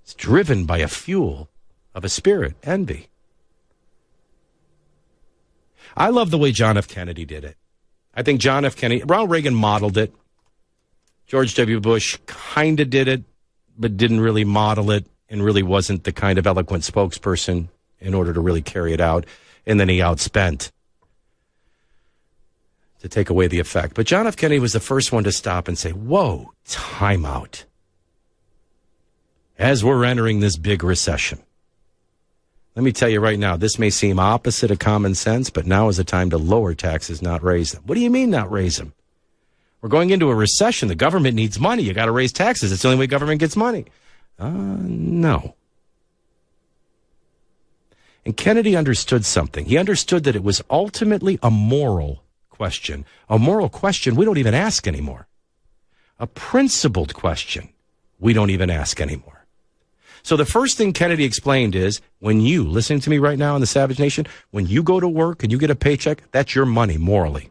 It's driven by a fuel of a spirit, envy. I love the way John F. Kennedy did it. I think John F. Kennedy, Ronald Reagan modeled it. George W. Bush kind of did it, but didn't really model it and really wasn't the kind of eloquent spokesperson in order to really carry it out. And then he outspent to take away the effect. But John F. Kennedy was the first one to stop and say, whoa, time out. As we're entering this big recession, let me tell you right now, this may seem opposite of common sense, but now is the time to lower taxes, not raise them. What do you mean not raise them? We're going into a recession. The government needs money. You got to raise taxes. It's the only way government gets money. No. And Kennedy understood something. He understood that it was ultimately a moral question. A moral question we don't even ask anymore. A principled question we don't even ask anymore. So the first thing Kennedy explained is, when you, listening to me right now in the Savage Nation, when you go to work and you get a paycheck, that's your money morally.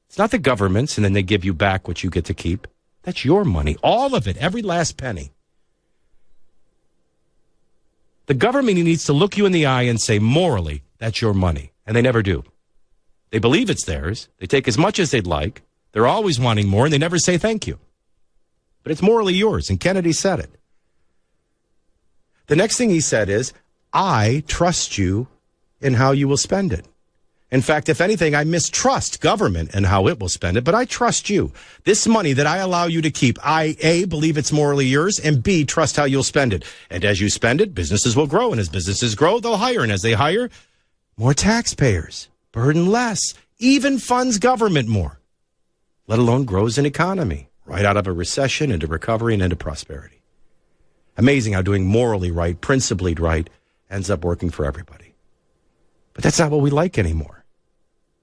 It's not the government's and then they give you back what you get to keep. That's your money. All of it, every last penny. The government needs to look you in the eye and say, morally, that's your money. And they never do. They believe it's theirs. They take as much as they'd like. They're always wanting more, and they never say thank you. But it's morally yours, and Kennedy said it. The next thing he said is, I trust you in how you will spend it. In fact, if anything, I mistrust government and how it will spend it, but I trust you. This money that I allow you to keep, I, A, believe it's morally yours, and B, trust how you'll spend it. And as you spend it, businesses will grow, and as businesses grow, they'll hire, and as they hire, more taxpayers, burden less, even funds government more, let alone grows an economy, right out of a recession into recovery and into prosperity. Amazing how doing morally right, principally right, ends up working for everybody. But that's not what we like anymore.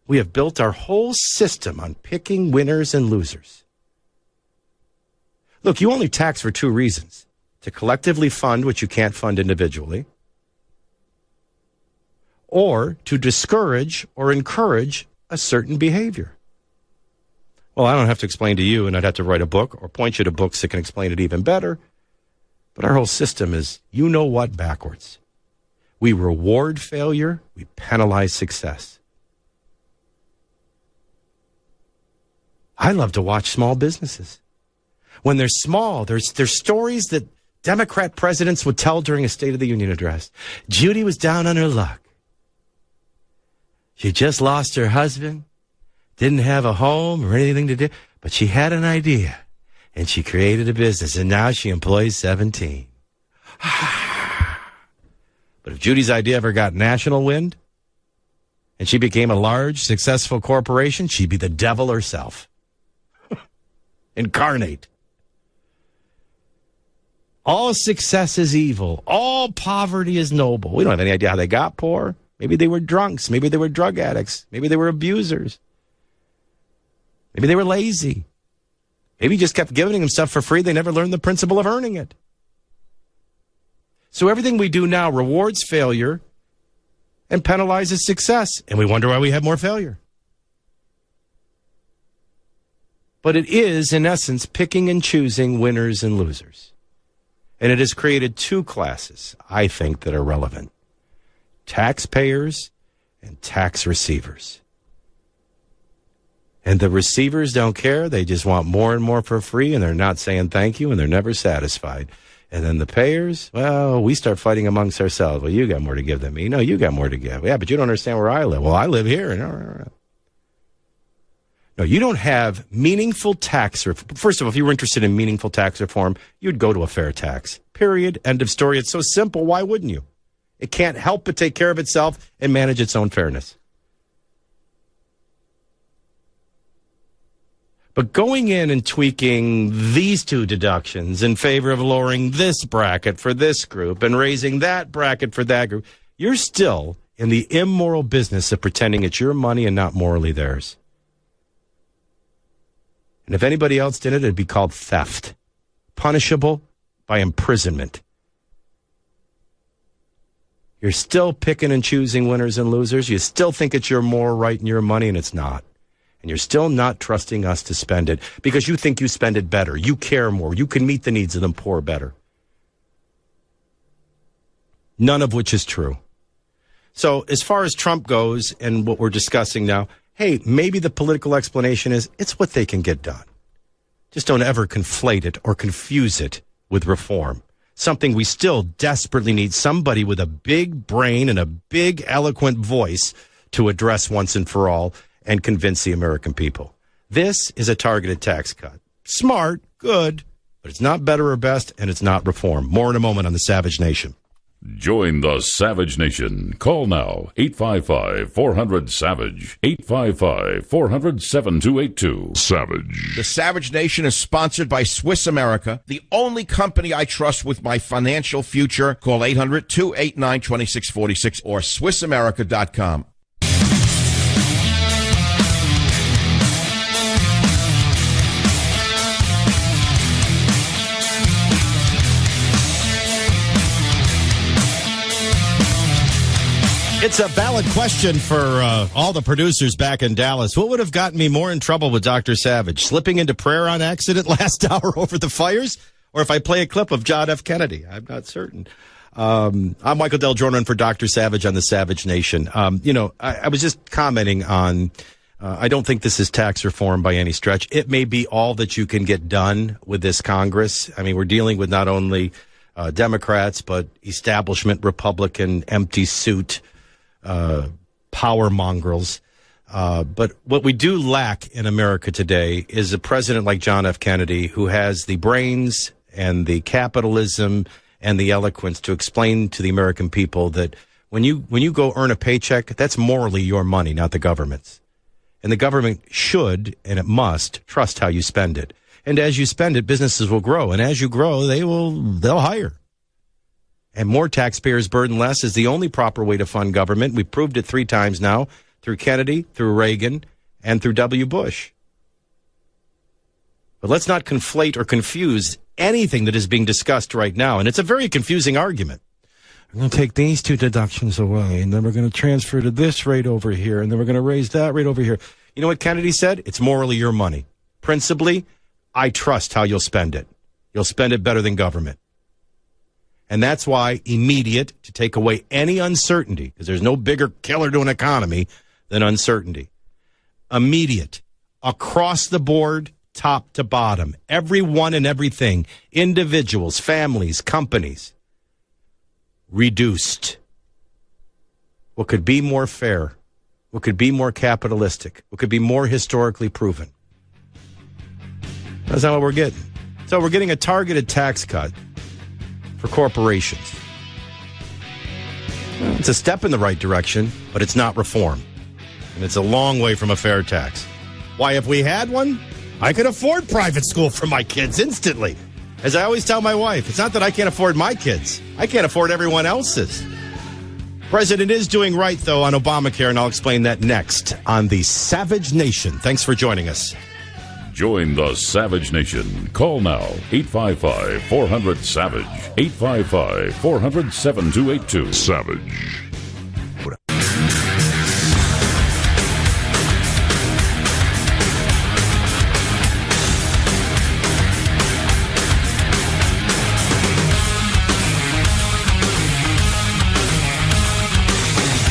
We have built our whole system on picking winners and losers. Look, you only tax for two reasons: to collectively fund what you can't fund individually, or to discourage or encourage a certain behavior. Well, I don't have to explain to you, and I'd have to write a book or point you to books that can explain it even better. But our whole system is, you know what, backwards. We reward failure. We penalize success. I love to watch small businesses. When they're small, there's stories that Democrat presidents would tell during a State of the Union address. Judy was down on her luck. She just lost her husband, didn't have a home or anything to do, but she had an idea. And she created a business, and now she employs 17. But if Judy's idea ever got national wind, and she became a large, successful corporation, she'd be the devil herself. Incarnate. All success is evil. All poverty is noble. We don't have any idea how they got poor. Maybe they were drunks. Maybe they were drug addicts. Maybe they were abusers. Maybe they were lazy. Maybe he just kept giving them stuff for free. They never learned the principle of earning it. So everything we do now rewards failure and penalizes success. And we wonder why we have more failure. But it is, in essence, picking and choosing winners and losers. And it has created two classes, I think, that are relevant: taxpayers and tax receivers. And the receivers don't care. They just want more and more for free, and they're not saying thank you, and they're never satisfied. And then the payers, well, we start fighting amongst ourselves. Well, you got more to give than me. No, you got more to give. Yeah, but you don't understand where I live. Well, I live here. No, you don't have meaningful tax reform. First of all, if you were interested in meaningful tax reform, you'd go to a fair tax. Period. End of story. It's so simple. Why wouldn't you? It can't help but take care of itself and manage its own fairness. But going in and tweaking these two deductions in favor of lowering this bracket for this group and raising that bracket for that group, you're still in the immoral business of pretending it's your money and not morally theirs. And if anybody else did it, it'd be called theft, punishable by imprisonment. You're still picking and choosing winners and losers. You still think it's your more right and your money, and it's not. And you're still not trusting us to spend it because you think you spend it better. You care more. You can meet the needs of the poor better. None of which is true. So as far as Trump goes and what we're discussing now, hey, maybe the political explanation is it's what they can get done. Just don't ever conflate it or confuse it with reform. Something we still desperately need, somebody with a big brain and a big eloquent voice to address once and for all and convince the American people. This is a targeted tax cut. Smart, good, but it's not better or best, and it's not reform. More in a moment on the Savage Nation. Join the Savage Nation. Call now, 855-400-SAVAGE, 855-400-7282. Savage. The Savage Nation is sponsored by Swiss America, the only company I trust with my financial future. Call 800-289-2646 or SwissAmerica.com. It's a valid question for all the producers back in Dallas. What would have gotten me more in trouble with Dr. Savage? Slipping into prayer on accident last hour over the fires? Or if I play a clip of John F. Kennedy? I'm not certain. I'm Michael Del Jordan for Dr. Savage on the Savage Nation. I was just commenting on, I don't think this is tax reform by any stretch. It may be all that you can get done with this Congress. I mean, we're dealing with not only Democrats, but establishment Republican empty suit power mongrels. But what we do lack in America today is a president like John F. Kennedy who has the brains and the capitalism and the eloquence to explain to the American people that when you go earn a paycheck, that's morally your money, not the government's. And the government should, and it must, trust how you spend it. And as you spend it, businesses will grow. And as you grow, they'll hire. And more taxpayers burden less is the only proper way to fund government. We've proved it 3 times now, through Kennedy, through Reagan, and through W. Bush. But let's not conflate or confuse anything that is being discussed right now. And it's a very confusing argument. We're going to take these 2 deductions away, and then we're going to transfer to this rate over here, and then we're going to raise that rate over here. You know what Kennedy said? It's morally your money. Principally, I trust how you'll spend it. You'll spend it better than government. And that's why immediate, to take away any uncertainty, because there's no bigger killer to an economy than uncertainty. Immediate, across the board, top to bottom, everyone and everything, individuals, families, companies, reduced. What could be more fair? What could be more capitalistic? What could be more historically proven? That's not what we're getting. So we're getting a targeted tax cut for corporations. It's a step in the right direction, but it's not reform. And it's a long way from a fair tax. Why, if we had one, I could afford private school for my kids instantly. As I always tell my wife, it's not that I can't afford my kids. I can't afford everyone else's. President is doing right, though, on Obamacare, and I'll explain that next on the Savage Nation. Thanks for joining us. Join the Savage Nation. Call now, 855-400-SAVAGE, 855-400-7282. Savage.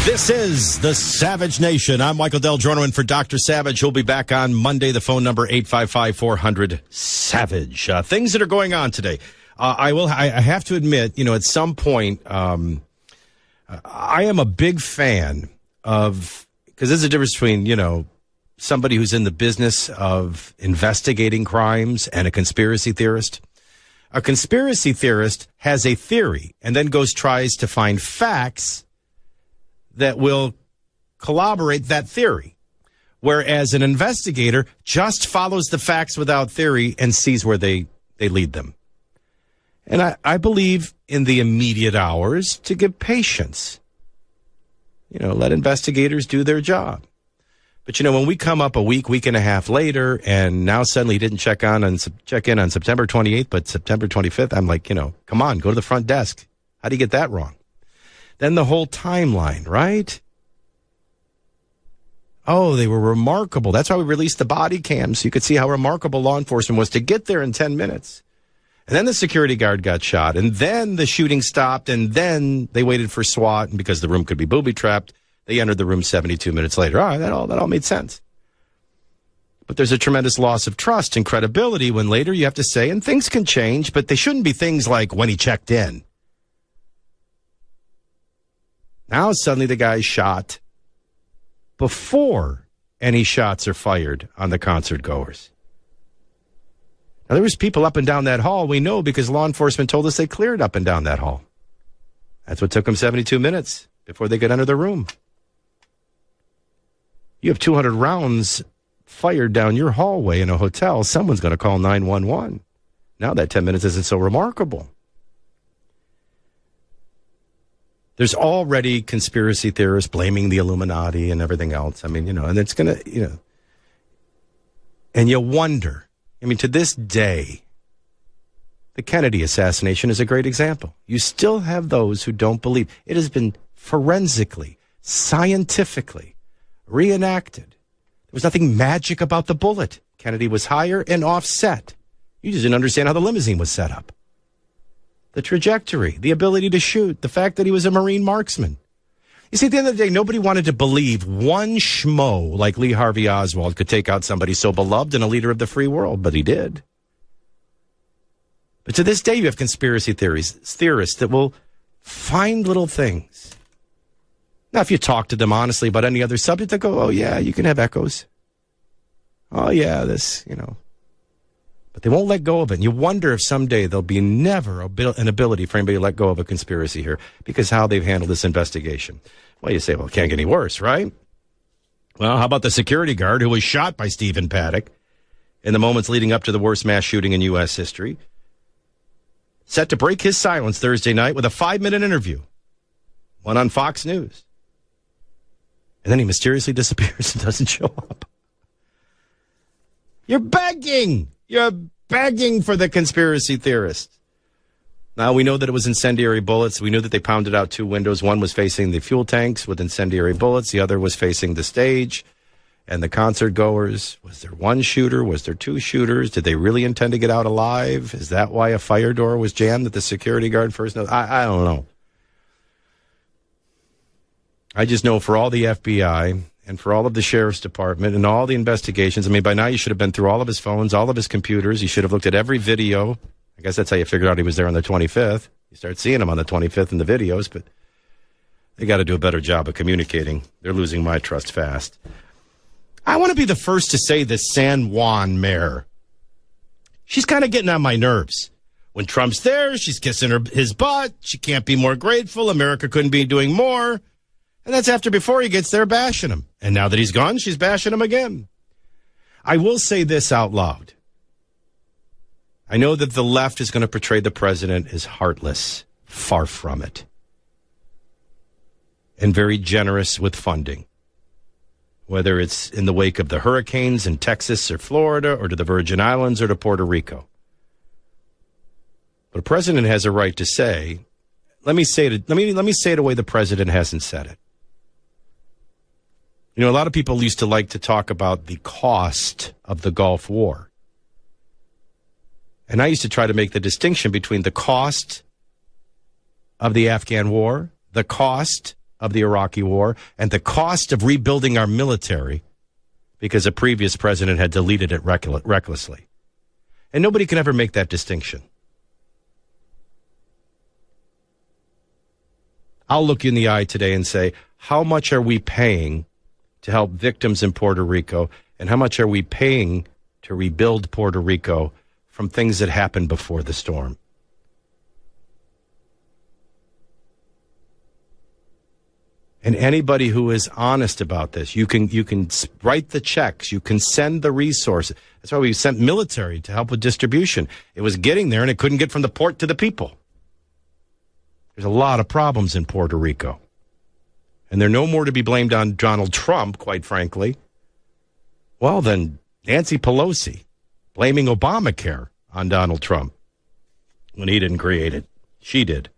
This is the Savage Nation. I'm Michael Del Jordan for Dr. Savage. He'll be back on Monday. The phone number, 855-400-SAVAGE. Things that are going on today. I have to admit, at some point, I am a big fan of, because there's a difference between, somebody who's in the business of investigating crimes and a conspiracy theorist. A conspiracy theorist has a theory and then tries to find facts that will corroborate that theory, whereas an investigator just follows the facts without theory and sees where they lead them. And I believe in the immediate hours to give patience. Let investigators do their job. But, when we come up a week and a half later, and now suddenly he didn't check in on September 28th, but September 25th, I'm like, come on, go to the front desk. How do you get that wrong? Then the whole timeline, right? Oh, they were remarkable. That's why we released the body cams, so you could see how remarkable law enforcement was to get there in 10 minutes. And then the security guard got shot, and then the shooting stopped, and then they waited for SWAT, and because the room could be booby-trapped, they entered the room 72 minutes later. All right, that all made sense. But there's a tremendous loss of trust and credibility when later you have to say, and things can change, but they shouldn't be things like when he checked in. Now suddenly the guy's shot before any shots are fired on the concert goers. Now, there was people up and down that hall, we know, because law enforcement told us they cleared up and down that hall. That's what took them 72 minutes before they could enter the room. You have 200 rounds fired down your hallway in a hotel. Someone's going to call 911. Now that 10 minutes isn't so remarkable. There's already conspiracy theorists blaming the Illuminati and everything else. I mean, and it's going to, and you wonder. I mean, to this day, the Kennedy assassination is a great example. You still have those who don't believe. It has been forensically, scientifically reenacted. There was nothing magic about the bullet. Kennedy was higher and offset. You just didn't understand how the limousine was set up. The trajectory, the ability to shoot, the fact that he was a Marine marksman. You see, at the end of the day, nobody wanted to believe one schmo like Lee Harvey Oswald could take out somebody so beloved and a leader of the free world, but he did. But to this day, you have conspiracy theorists that will find little things. Now, if you talk to them honestly about any other subject, they'll go, oh, yeah, you can have echoes. Oh, yeah, this. But they won't let go of it. And you wonder if someday there'll be never an ability for anybody to let go of a conspiracy here because how they've handled this investigation. Well, you say, well, it can't get any worse, right? Well, how about the security guard who was shot by Stephen Paddock in the moments leading up to the worst mass shooting in U.S. history? Set to break his silence Thursday night with a 5-minute interview, one on Fox News. And then he mysteriously disappears and doesn't show up. You're begging. You're begging for the conspiracy theorists. Now, we know that it was incendiary bullets. We knew that they pounded out 2 windows. One was facing the fuel tanks with incendiary bullets. The other was facing the stage and the concert goers. Was there one shooter? Was there 2 shooters? Did they really intend to get out alive? Is that why a fire door was jammed that the security guard first knows? I don't know. I just know for all the FBI and for all of the sheriff's department and all the investigations, I mean, by now you should have been through all of his phones, all of his computers. You should have looked at every video. I guess that's how you figured out he was there on the 25th. You start seeing him on the 25th in the videos, but they got to do a better job of communicating. They're losing my trust fast. I want to be the first to say this San Juan mayor. She's kind of getting on my nerves. When Trump's there, she's kissing his butt. She can't be more grateful. America couldn't be doing more. And that's before he gets there bashing him. And now that he's gone, she's bashing him again. I will say this out loud. I know that the left is going to portray the president as heartless. Far from it. And very generous with funding. Whether it's in the wake of the hurricanes in Texas or Florida or to the Virgin Islands or to Puerto Rico. But a president has a right to say, let me say it a way the president hasn't said it. A lot of people used to like to talk about the cost of the Gulf War. And I used to try to make the distinction between the cost of the Afghan war, the cost of the Iraqi war, and the cost of rebuilding our military because a previous president had deleted it recklessly. And nobody can ever make that distinction. I'll look you in the eye today and say, how much are we paying to help victims in Puerto Rico, and how much are we paying to rebuild Puerto Rico from things that happened before the storm? And anybody who is honest about this, you can write the checks, you can send the resources. That's why we sent military to help with distribution. It was getting there, and it couldn't get from the port to the people. There's a lot of problems in Puerto Rico. And they're no more to be blamed on Donald Trump, quite frankly. Well, then Nancy Pelosi blaming Obamacare on Donald Trump when he didn't create it. She did.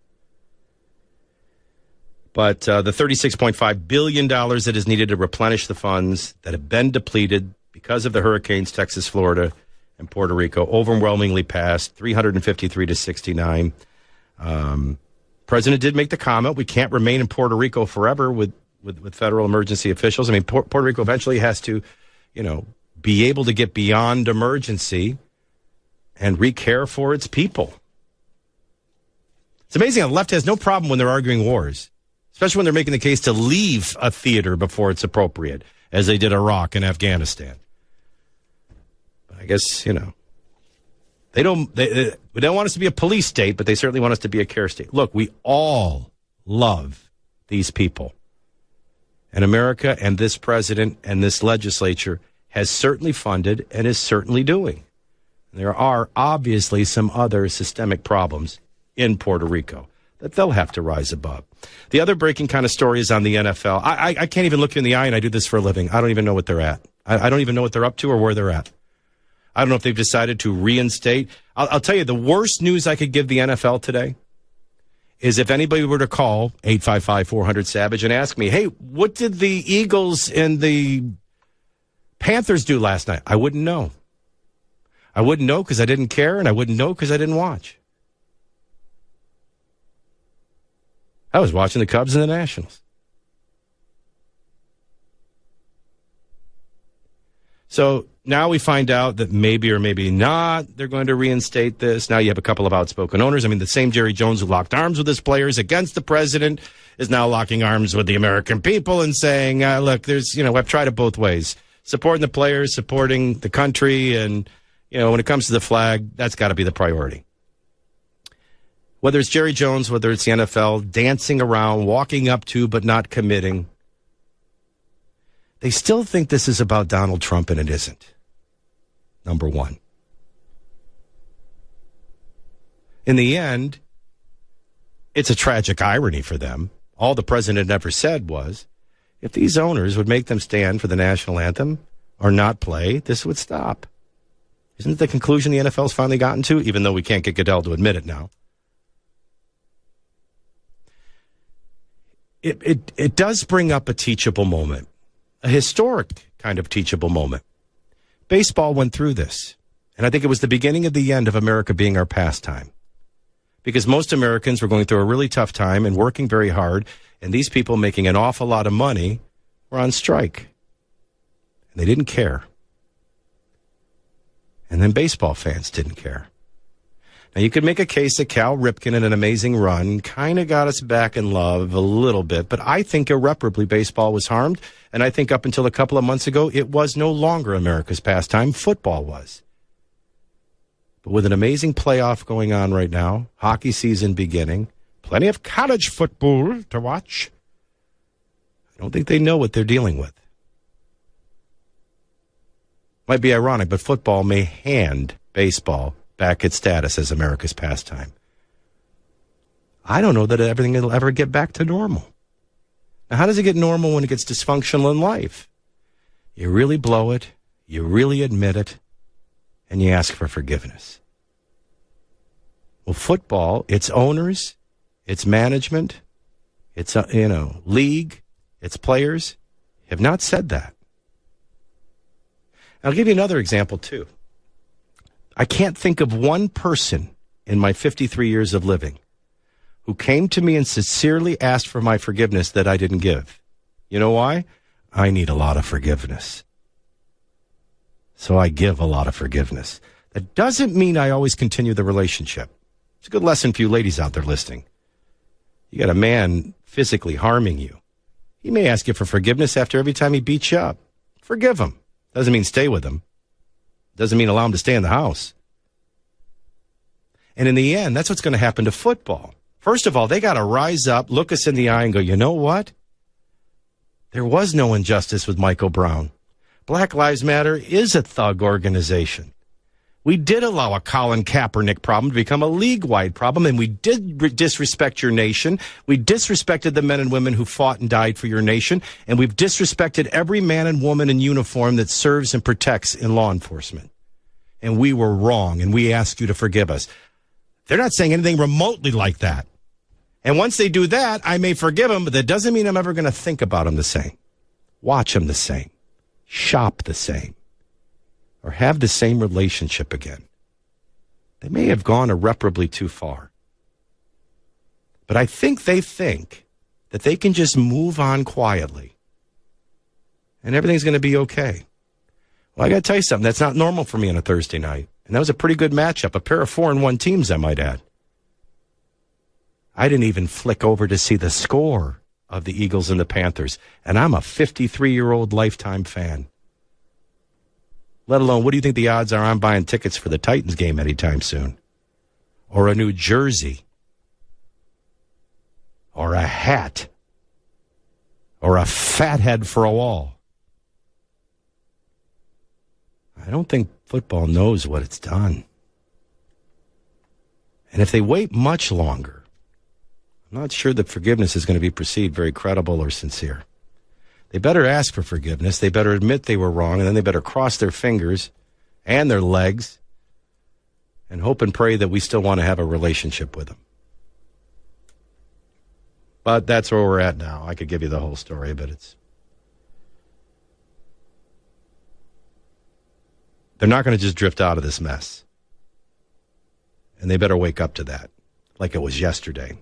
But the $36.5 billion that is needed to replenish the funds that have been depleted because of the hurricanes, Texas, Florida, and Puerto Rico, overwhelmingly passed, 353 to 69. President did make the comment, we can't remain in Puerto Rico forever with federal emergency officials. I mean, Puerto Rico eventually has to, be able to get beyond emergency and re-care for its people. It's amazing how the left has no problem when they're arguing wars, especially when they're making the case to leave a theater before it's appropriate, as they did Iraq and Afghanistan. But I guess, they don't want us to be a police state, but they certainly want us to be a care state. Look, we all love these people. And America and this president and this legislature has certainly funded and is certainly doing. There are obviously some other systemic problems in Puerto Rico that they'll have to rise above. The other breaking kind of story is on the NFL. I can't even look you in the eye, and I do this for a living. I don't even know what they're at. I don't even know what they're up to or where they're at. I don't know if they've decided to reinstate. I'll tell you, the worst news I could give the NFL today is if anybody were to call 855-400-SAVAGE and ask me, hey, what did the Eagles and the Panthers do last night? I wouldn't know. I wouldn't know because I didn't care, and I wouldn't know because I didn't watch. I was watching the Cubs and the Nationals. So now we find out that maybe or maybe not they're going to reinstate this. Now you have a couple of outspoken owners. I mean, the same Jerry Jones who locked arms with his players against the president is now locking arms with the American people and saying, look, there's, I've tried it both ways. Supporting the players, supporting the country, and, when it comes to the flag, that's got to be the priority. Whether it's Jerry Jones, whether it's the NFL, dancing around, walking up to but not committing, they still think this is about Donald Trump, and it isn't. Number one. In the end, it's a tragic irony for them. All the president ever said was, if these owners would make them stand for the national anthem or not play, this would stop. Isn't it the conclusion the NFL's finally gotten to, even though we can't get Goodell to admit it now? It does bring up a teachable moment. A historic kind of teachable moment. Baseball went through this, and I think it was the beginning of the end of America being our pastime. Because most Americans were going through a really tough time and working very hard, and these people making an awful lot of money were on strike. And they didn't care. And then baseball fans didn't care. Now, you could make a case that Cal Ripken in an amazing run kind of got us back in love a little bit, but I think irreparably baseball was harmed, and I think up until a couple of months ago, it was no longer America's pastime. Football was. But with an amazing playoff going on right now, hockey season beginning, plenty of college football to watch, I don't think they know what they're dealing with. Might be ironic, but football may hand baseball back its status as America's pastime. I don't know that everything will ever get back to normal. Now, how does it get normal when it gets dysfunctional in life? You really blow it, you really admit it, and you ask for forgiveness. Well, football, its owners, its management, its league, its players have not said that. I'll give you another example, too. I can't think of one person in my 53 years of living who came to me and sincerely asked for my forgiveness that I didn't give. You know why? I need a lot of forgiveness. So I give a lot of forgiveness. That doesn't mean I always continue the relationship. It's a good lesson for you ladies out there listening. You got a man physically harming you. He may ask you for forgiveness after every time he beats you up. Forgive him. Doesn't mean stay with him. Doesn't mean allow him to stay in the house. And in the end, that's what's going to happen to football. First of all, they got to rise up, look us in the eye, and go, you know what? There was no injustice with Michael Brown. Black Lives Matter is a thug organization. We did allow a Colin Kaepernick problem to become a league-wide problem, and we did disrespect your nation. We disrespected the men and women who fought and died for your nation, and we've disrespected every man and woman in uniform that serves and protects in law enforcement. And we were wrong, and we ask you to forgive us. They're not saying anything remotely like that. And once they do that, I may forgive them, but that doesn't mean I'm ever going to think about them the same, watch them the same, shop the same, or have the same relationship again. They may have gone irreparably too far. But I think they think that they can just move on quietly and everything's going to be okay. Well, I got to tell you something. That's not normal for me on a Thursday night. And that was a pretty good matchup, a pair of 4-1 teams, I might add. I didn't even flick over to see the score of the Eagles and the Panthers. And I'm a 53-year-old lifetime fan. Let alone, what do you think the odds are I'm buying tickets for the Titans game anytime soon? Or a new jersey? Or a hat? Or a fathead for a wall? I don't think football knows what it's done. And if they wait much longer, I'm not sure that forgiveness is going to be perceived very credible or sincere. They better ask for forgiveness. They better admit they were wrong, and then they better cross their fingers and their legs and hope and pray that we still want to have a relationship with them. But that's where we're at now. I could give you the whole story, but they're not going to just drift out of this mess. And they better wake up to that, like it was yesterday.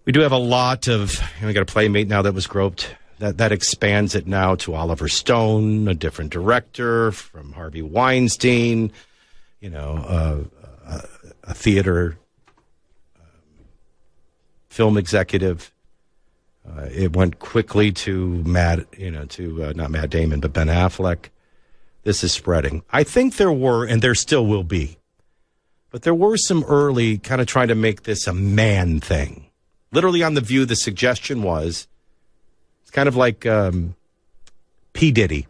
We do have a lot of, we got a playmate now that was groped. That expands it now to Oliver Stone, a different director from Harvey Weinstein, a theater film executive. It went quickly to not Matt Damon, but Ben Affleck. This is spreading. I think there were, and there still will be, but there were some early kind of trying to make this a man thing. Literally on The View, the suggestion was, it's kind of like P. Diddy.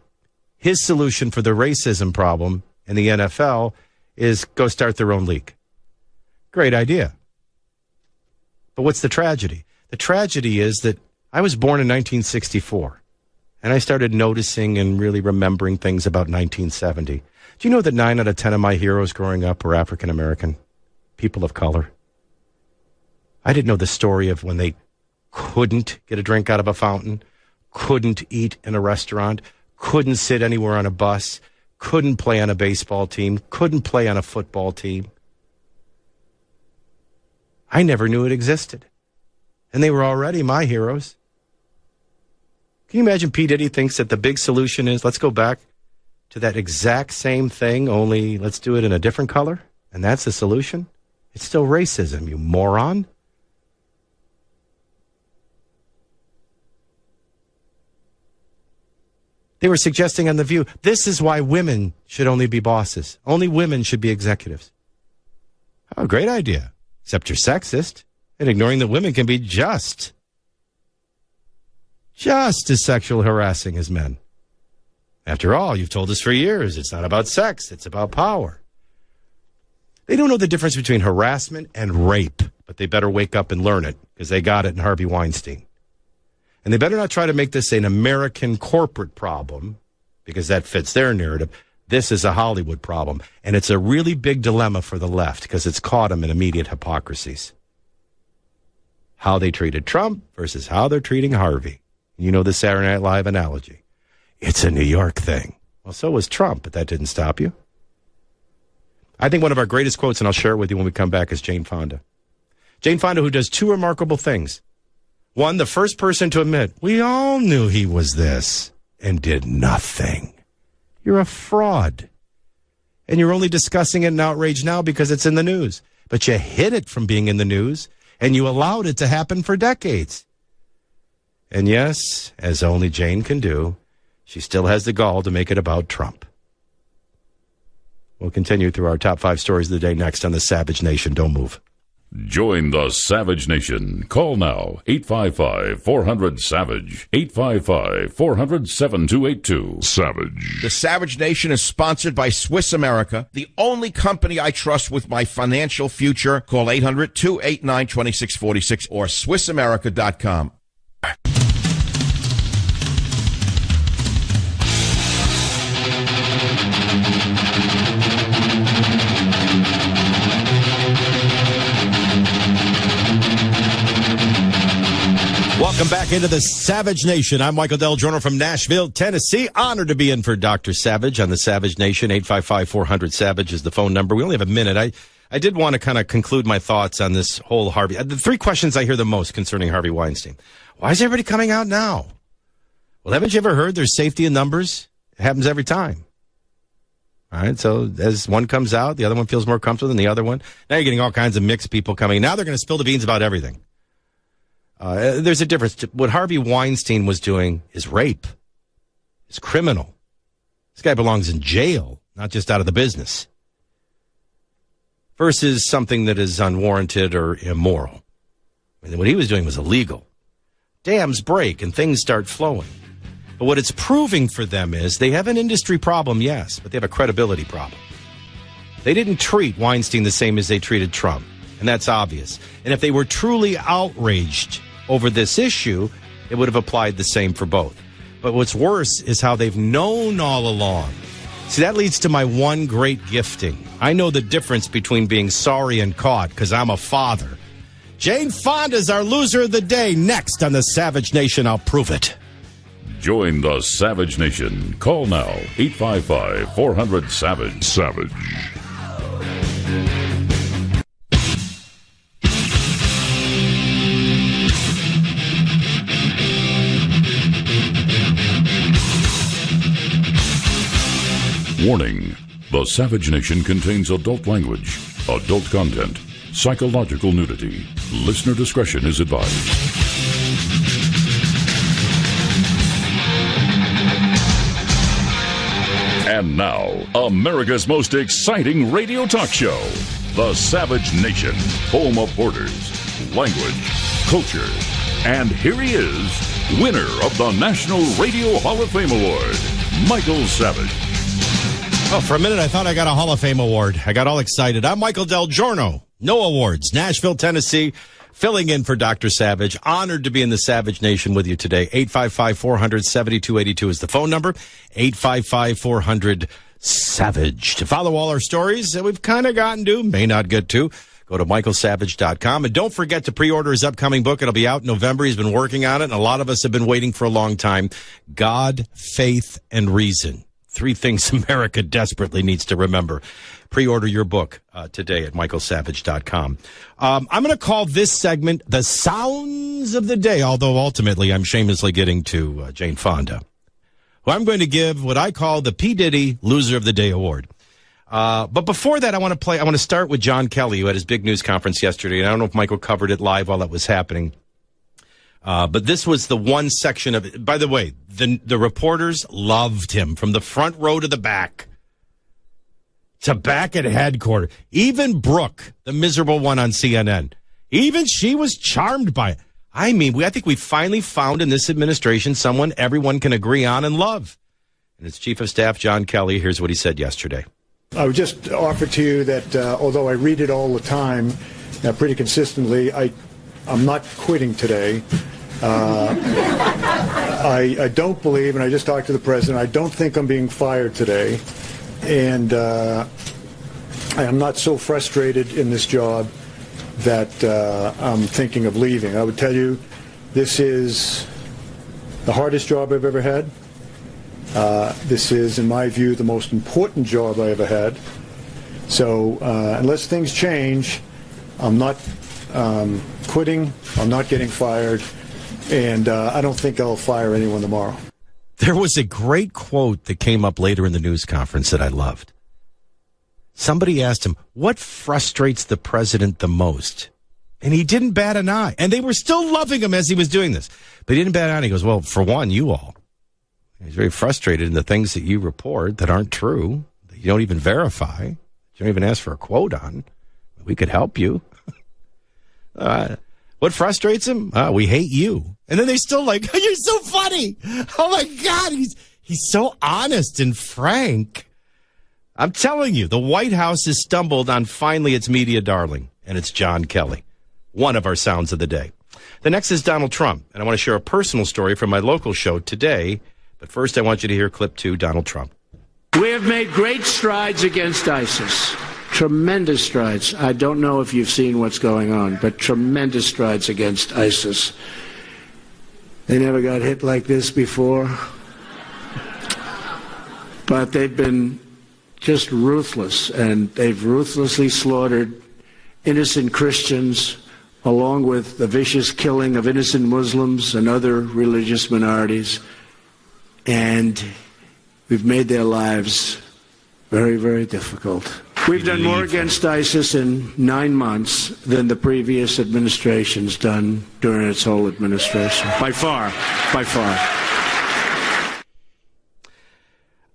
His solution for the racism problem in the NFL is go start their own league. Great idea. But what's the tragedy? The tragedy is that I was born in 1964, and I started noticing and really remembering things about 1970. Do you know that 9 out of 10 of my heroes growing up were African American, people of color? I didn't know the story of when they couldn't get a drink out of a fountain, couldn't eat in a restaurant, couldn't sit anywhere on a bus, couldn't play on a baseball team, couldn't play on a football team. I never knew it existed. And they were already my heroes. Can you imagine P. Diddy thinks that the big solution is, let's go back to that exact same thing, only let's do it in a different color? And that's the solution? It's still racism, you moron. They were suggesting on The View, this is why women should only be bosses. Only women should be executives. Oh, great idea. Except you're sexist and ignoring that women can be just as sexual harassing as men. After all, you've told us for years, it's not about sex, it's about power. They don't know the difference between harassment and rape, but they better wake up and learn it because they got it in Harvey Weinstein. And they better not try to make this an American corporate problem because that fits their narrative. This is a Hollywood problem. And it's a really big dilemma for the left because it's caught them in immediate hypocrisies. How they treated Trump versus how they're treating Harvey. You know the Saturday Night Live analogy. It's a New York thing. Well, so was Trump, but that didn't stop you. I think one of our greatest quotes, and I'll share it with you when we come back, is Jane Fonda. Jane Fonda, who does two remarkable things. One, the first person to admit, we all knew he was this, and did nothing. You're a fraud. And you're only discussing it in outrage now because it's in the news. But you hid it from being in the news, and you allowed it to happen for decades. And yes, as only Jane can do, she still has the gall to make it about Trump. We'll continue through our top 5 stories of the day next on the Savage Nation. Don't move. Join the Savage Nation. Call now, 855-400-SAVAGE, 855-400-7282. Savage. The Savage Nation is sponsored by Swiss America, the only company I trust with my financial future. Call 800-289-2646 or SwissAmerica.com. Welcome back into the Savage Nation. I'm Michael Del Giorno from Nashville, Tennessee. Honored to be in for Dr. Savage on the Savage Nation. 855-400-SAVAGE is the phone number. We only have a minute. I did want to kind of conclude my thoughts on this whole Harvey. The three questions I hear the most concerning Harvey Weinstein. Why is everybody coming out now? Well, haven't you ever heard there's safety in numbers? It happens every time. All right, so as one comes out, the other one feels more comfortable than the other one. Now you're getting all kinds of mixed people coming. Now they're going to spill the beans about everything. There's a difference. What Harvey Weinstein was doing is rape. It's criminal. This guy belongs in jail, not just out of the business. Versus something that is unwarranted or immoral. I mean, what he was doing was illegal. Dams break and things start flowing. But what it's proving for them is they have an industry problem, yes, but they have a credibility problem. They didn't treat Weinstein the same as they treated Trump, and that's obvious. And if they were truly outraged over this issue, it would have applied the same for both. But what's worse is how they've known all along. See, that leads to my one great gifting. I know the difference between being sorry and caught because I'm a father. Jane Fonda's our loser of the day. Next on the Savage Nation, I'll prove it. Join the Savage Nation. Call now, 855-400-SAVAGE. Savage. Warning. The Savage Nation contains adult language, adult content, psychological nudity. Listener discretion is advised. And now, America's most exciting radio talk show, The Savage Nation, home of borders, language, culture. And here he is, winner of the National Radio Hall of Fame Award, Michael Savage. Oh, for a minute, I thought I got a Hall of Fame award. I got all excited. I'm Michael Del Giorno. No awards. Nashville, Tennessee, filling in for Dr. Savage. Honored to be in the Savage Nation with you today. 855-400-7282 is the phone number. 855-400-SAVAGE. To follow all our stories that we've kind of gotten to, may not get to, go to michaelsavage.com. And don't forget to pre-order his upcoming book. It'll be out in November. He's been working on it, and a lot of us have been waiting for a long time. God, Faith, and Reason. 3 things America desperately needs to remember. Pre-order your book today at michaelsavage.com. I'm going to call this segment The Sounds of the Day, although ultimately I'm shamelessly getting to Jane Fonda, who I'm going to give what I call the P. Diddy Loser of the Day Award. But before that, I want to start with John Kelly, who had his big news conference yesterday. And I don't know if Michael covered it live while it was happening. But this was the one section of it. By the way, the reporters loved him from the front row to the back. To back at headquarters. Even Brooke, the miserable one on CNN, even she was charmed by it. I mean, I think we finally found in this administration someone everyone can agree on and love. And it's Chief of Staff John Kelly. Here's what he said yesterday. I would just offer to you that although I read it all the time, pretty consistently, I'm not quitting today. I don't believe, and I just talked to the president, I don't think I'm being fired today. And I am not so frustrated in this job that I'm thinking of leaving. I would tell you, this is the hardest job I've ever had. This is, in my view, the most important job I ever had. So unless things change, I'm not quitting, I'm not getting fired, and I don't think I'll fire anyone tomorrow. There was a great quote that came up later in the news conference that I loved. Somebody asked him, what frustrates the president the most? And he didn't bat an eye. And they were still loving him as he was doing this. But he didn't bat an eye. He goes, well, for one, you all. He's very frustrated in the things that you report that aren't true, that you don't even verify, you don't even ask for a quote on. We could help you. What frustrates him? We hate you. And then they still like, you're so funny. Oh, my God. He's so honest and frank. I'm telling you, the White House has stumbled on finally its media darling, and it's John Kelly, one of our sounds of the day. The next is Donald Trump, and I want to share a personal story from my local show today. But first, I want you to hear clip 2, Donald Trump. We have made great strides against ISIS. Tremendous strides. I don't know if you've seen what's going on, but tremendous strides against ISIS. They never got hit like this before. But they've been just ruthless, and they've ruthlessly slaughtered innocent Christians, along with the vicious killing of innocent Muslims and other religious minorities. And we've made their lives very, very difficult. We've done more against ISIS in 9 months than the previous administration's done during its whole administration. By far, by far.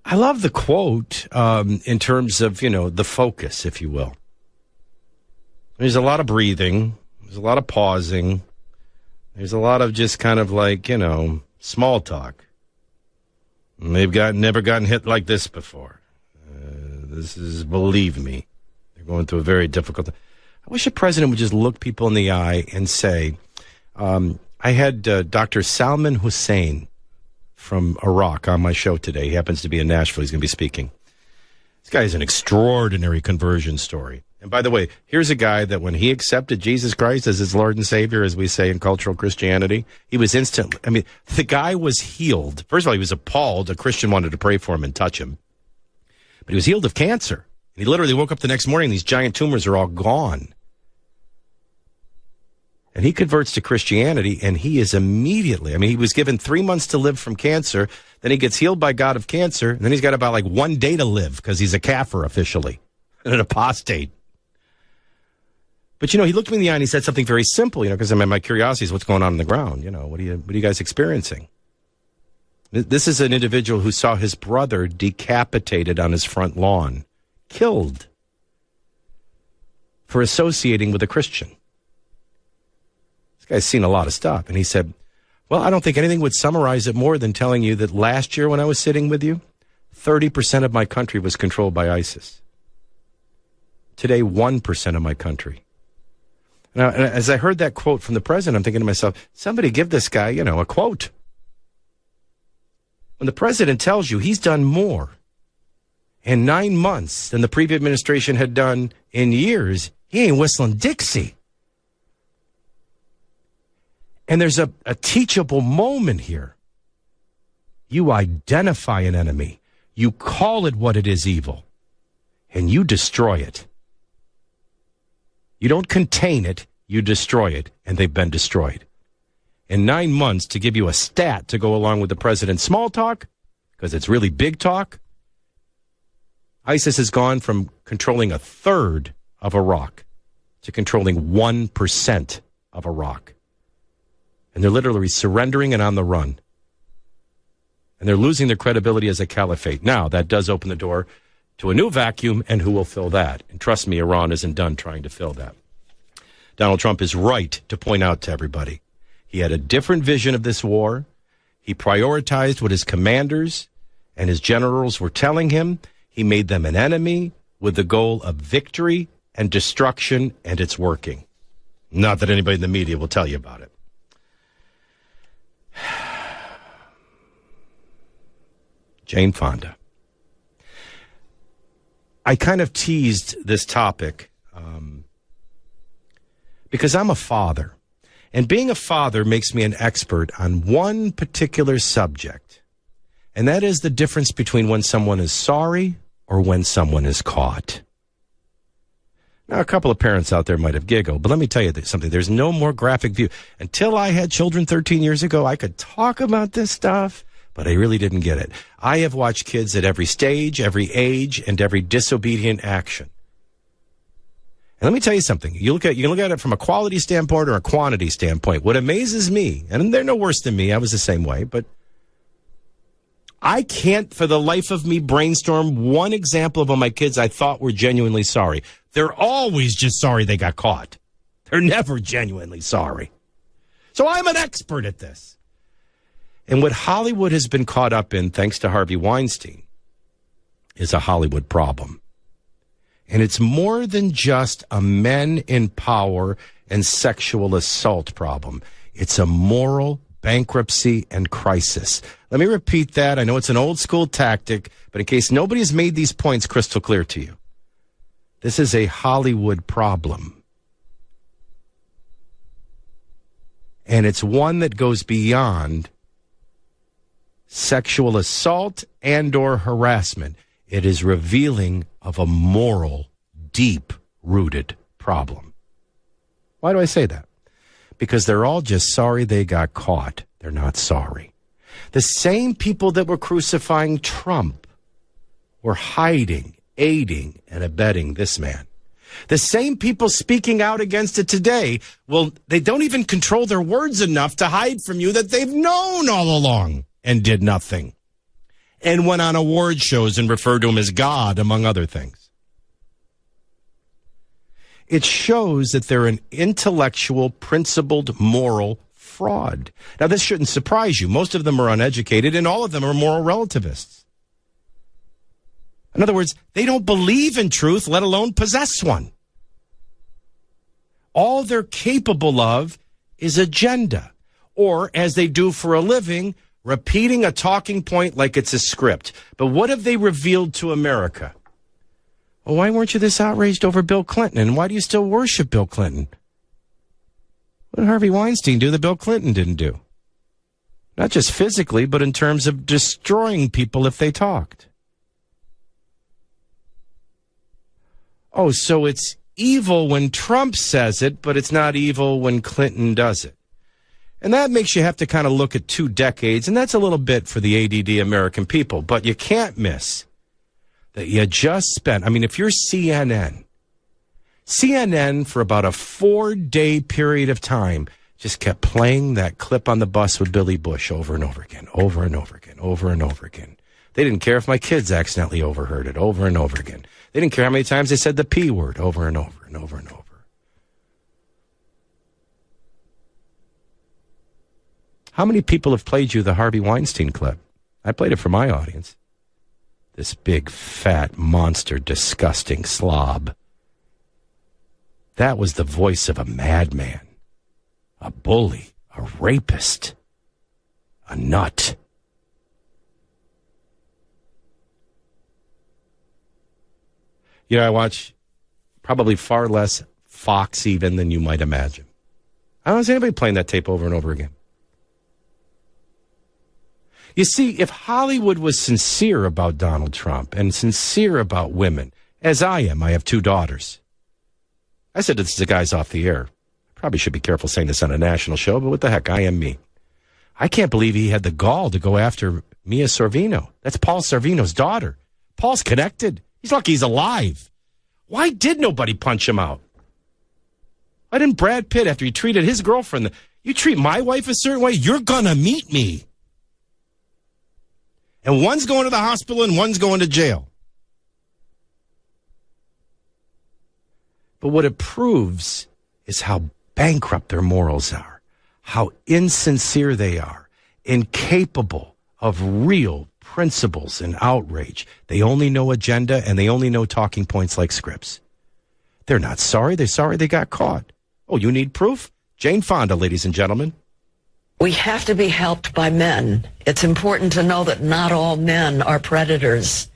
I love the quote in terms of, the focus, if you will. There's a lot of breathing. There's a lot of pausing. There's a lot of just kind of like, small talk. And they've never gotten hit like this before. This is, believe me, they're going through a very difficult. I wish a president would just look people in the eye and say, I had Dr. Salman Hussein from Iraq on my show today. He happens to be in Nashville. He's going to be speaking. This guy is an extraordinary conversion story. And by the way, here's a guy that when he accepted Jesus Christ as his Lord and Savior, as we say in cultural Christianity, he was instantly, the guy was healed. First of all, he was appalled. A Christian wanted to pray for him and touch him. But he was healed of cancer. And he literally woke up the next morning, these giant tumors are all gone. And he converts to Christianity, and he is immediately, he was given 3 months to live from cancer. Then he gets healed by God of cancer. And then he's got about 1 day to live because he's a kafir officially, and an apostate. But, he looked me in the eye and he said something very simple, because my curiosity is what's going on the ground. What are you guys experiencing? This is an individual who saw his brother decapitated on his front lawn, killed for associating with a Christian. This guy's seen a lot of stuff. And he said, well, I don't think anything would summarize it more than telling you that last year when I was sitting with you, 30% of my country was controlled by ISIS. Today, 1% of my country. Now, as I heard that quote from the president, I'm thinking to myself, somebody give this guy, a quote. When the president tells you he's done more in 9 months than the previous administration had done in years, he ain't whistling Dixie. And there's a teachable moment here. You identify an enemy. You call it what it is, evil, and you destroy it. You don't contain it, you destroy it, and they've been destroyed. In 9 months, to give you a stat to go along with the president's small talk, because it's really big talk, ISIS has gone from controlling 1/3 of Iraq to controlling 1% of Iraq. And they're literally surrendering and on the run. And they're losing their credibility as a caliphate. Now, that does open the door to a new vacuum, and who will fill that? And trust me, Iran isn't done trying to fill that. Donald Trump is right to point out to everybody, he had a different vision of this war. He prioritized what his commanders and his generals were telling him. He made them an enemy with the goal of victory and destruction, and it's working. Not that anybody in the media will tell you about it. Jane Fonda. I kind of teased this topic because I'm a father. And being a father makes me an expert on one particular subject. And that is the difference between when someone is sorry or when someone is caught. Now, a couple of parents out there might have giggled, but let me tell you something. There's no more graphic view. Until I had children 13 years ago, I could talk about this stuff, but I really didn't get it. I have watched kids at every stage, every age, and every disobedient action. And let me tell you something. You can look at it from a quality standpoint or a quantity standpoint. What amazes me, and they're no worse than me, I was the same way, but I can't for the life of me brainstorm one example of my kids I thought were genuinely sorry. They're always just sorry they got caught. They're never genuinely sorry. So I'm an expert at this. And what Hollywood has been caught up in, thanks to Harvey Weinstein, is a Hollywood problem. And it's more than just a men in power and sexual assault problem. It's a moral bankruptcy and crisis. Let me repeat that. I know it's an old school tactic, but in case nobody has made these points crystal clear to you, this is a Hollywood problem. And it's one that goes beyond sexual assault and or harassment. It is revealing of a moral, deep-rooted problem. Why do I say that? Because they're all just sorry they got caught. They're not sorry. The same people that were crucifying Trump were hiding, aiding, and abetting this man. The same people speaking out against it today, well, they don't even control their words enough to hide from you that they've known all along and did nothing. And went on award shows and referred to him as God, among other things. It shows that they're an intellectual, principled, moral fraud. Now, this shouldn't surprise you. Most of them are uneducated, and all of them are moral relativists. In other words, they don't believe in truth, let alone possess one. All they're capable of is agenda, or, as they do for a living, repeating a talking point like it's a script. But what have they revealed to America? Well, why weren't you this outraged over Bill Clinton? And why do you still worship Bill Clinton? What did Harvey Weinstein do that Bill Clinton didn't do? Not just physically, but in terms of destroying people if they talked. Oh, so it's evil when Trump says it, but it's not evil when Clinton does it. And that makes you have to kind of look at 2 decades, and that's a little bit for the ADD American people. But you can't miss that you just spent, I mean, if you're CNN for about a 4-day period of time just kept playing that clip on the bus with Billy Bush over and over again, over and over again, over and over again. They didn't care if my kids accidentally overheard it over and over again. They didn't care how many times they said the P word over and over and over and over. How many people have played you the Harvey Weinstein clip? I played it for my audience. This big, fat, monster, disgusting slob. That was the voice of a madman, a bully, a rapist, a nut. You know, I watch probably far less Fox even than you might imagine. I don't see anybody playing that tape over and over again. You see, if Hollywood was sincere about Donald Trump and sincere about women, as I am, I have 2 daughters. I said this to the guys off the air. Probably should be careful saying this on a national show, but what the heck, I am me. I can't believe he had the gall to go after Mia Sorvino. That's Paul Sorvino's daughter. Paul's connected. He's lucky he's alive. Why did nobody punch him out? Why didn't Brad Pitt, after he treated his girlfriend, you treat my wife a certain way, you're gonna meet me. And one's going to the hospital and one's going to jail. But what it proves is how bankrupt their morals are, how insincere they are, incapable of real principles and outrage. They only know agenda and they only know talking points like scripts. They're not sorry. They're sorry they got caught. Oh, you need proof? Jane Fonda, ladies and gentlemen. We have to be helped by men. It's important to know that not all men are predators.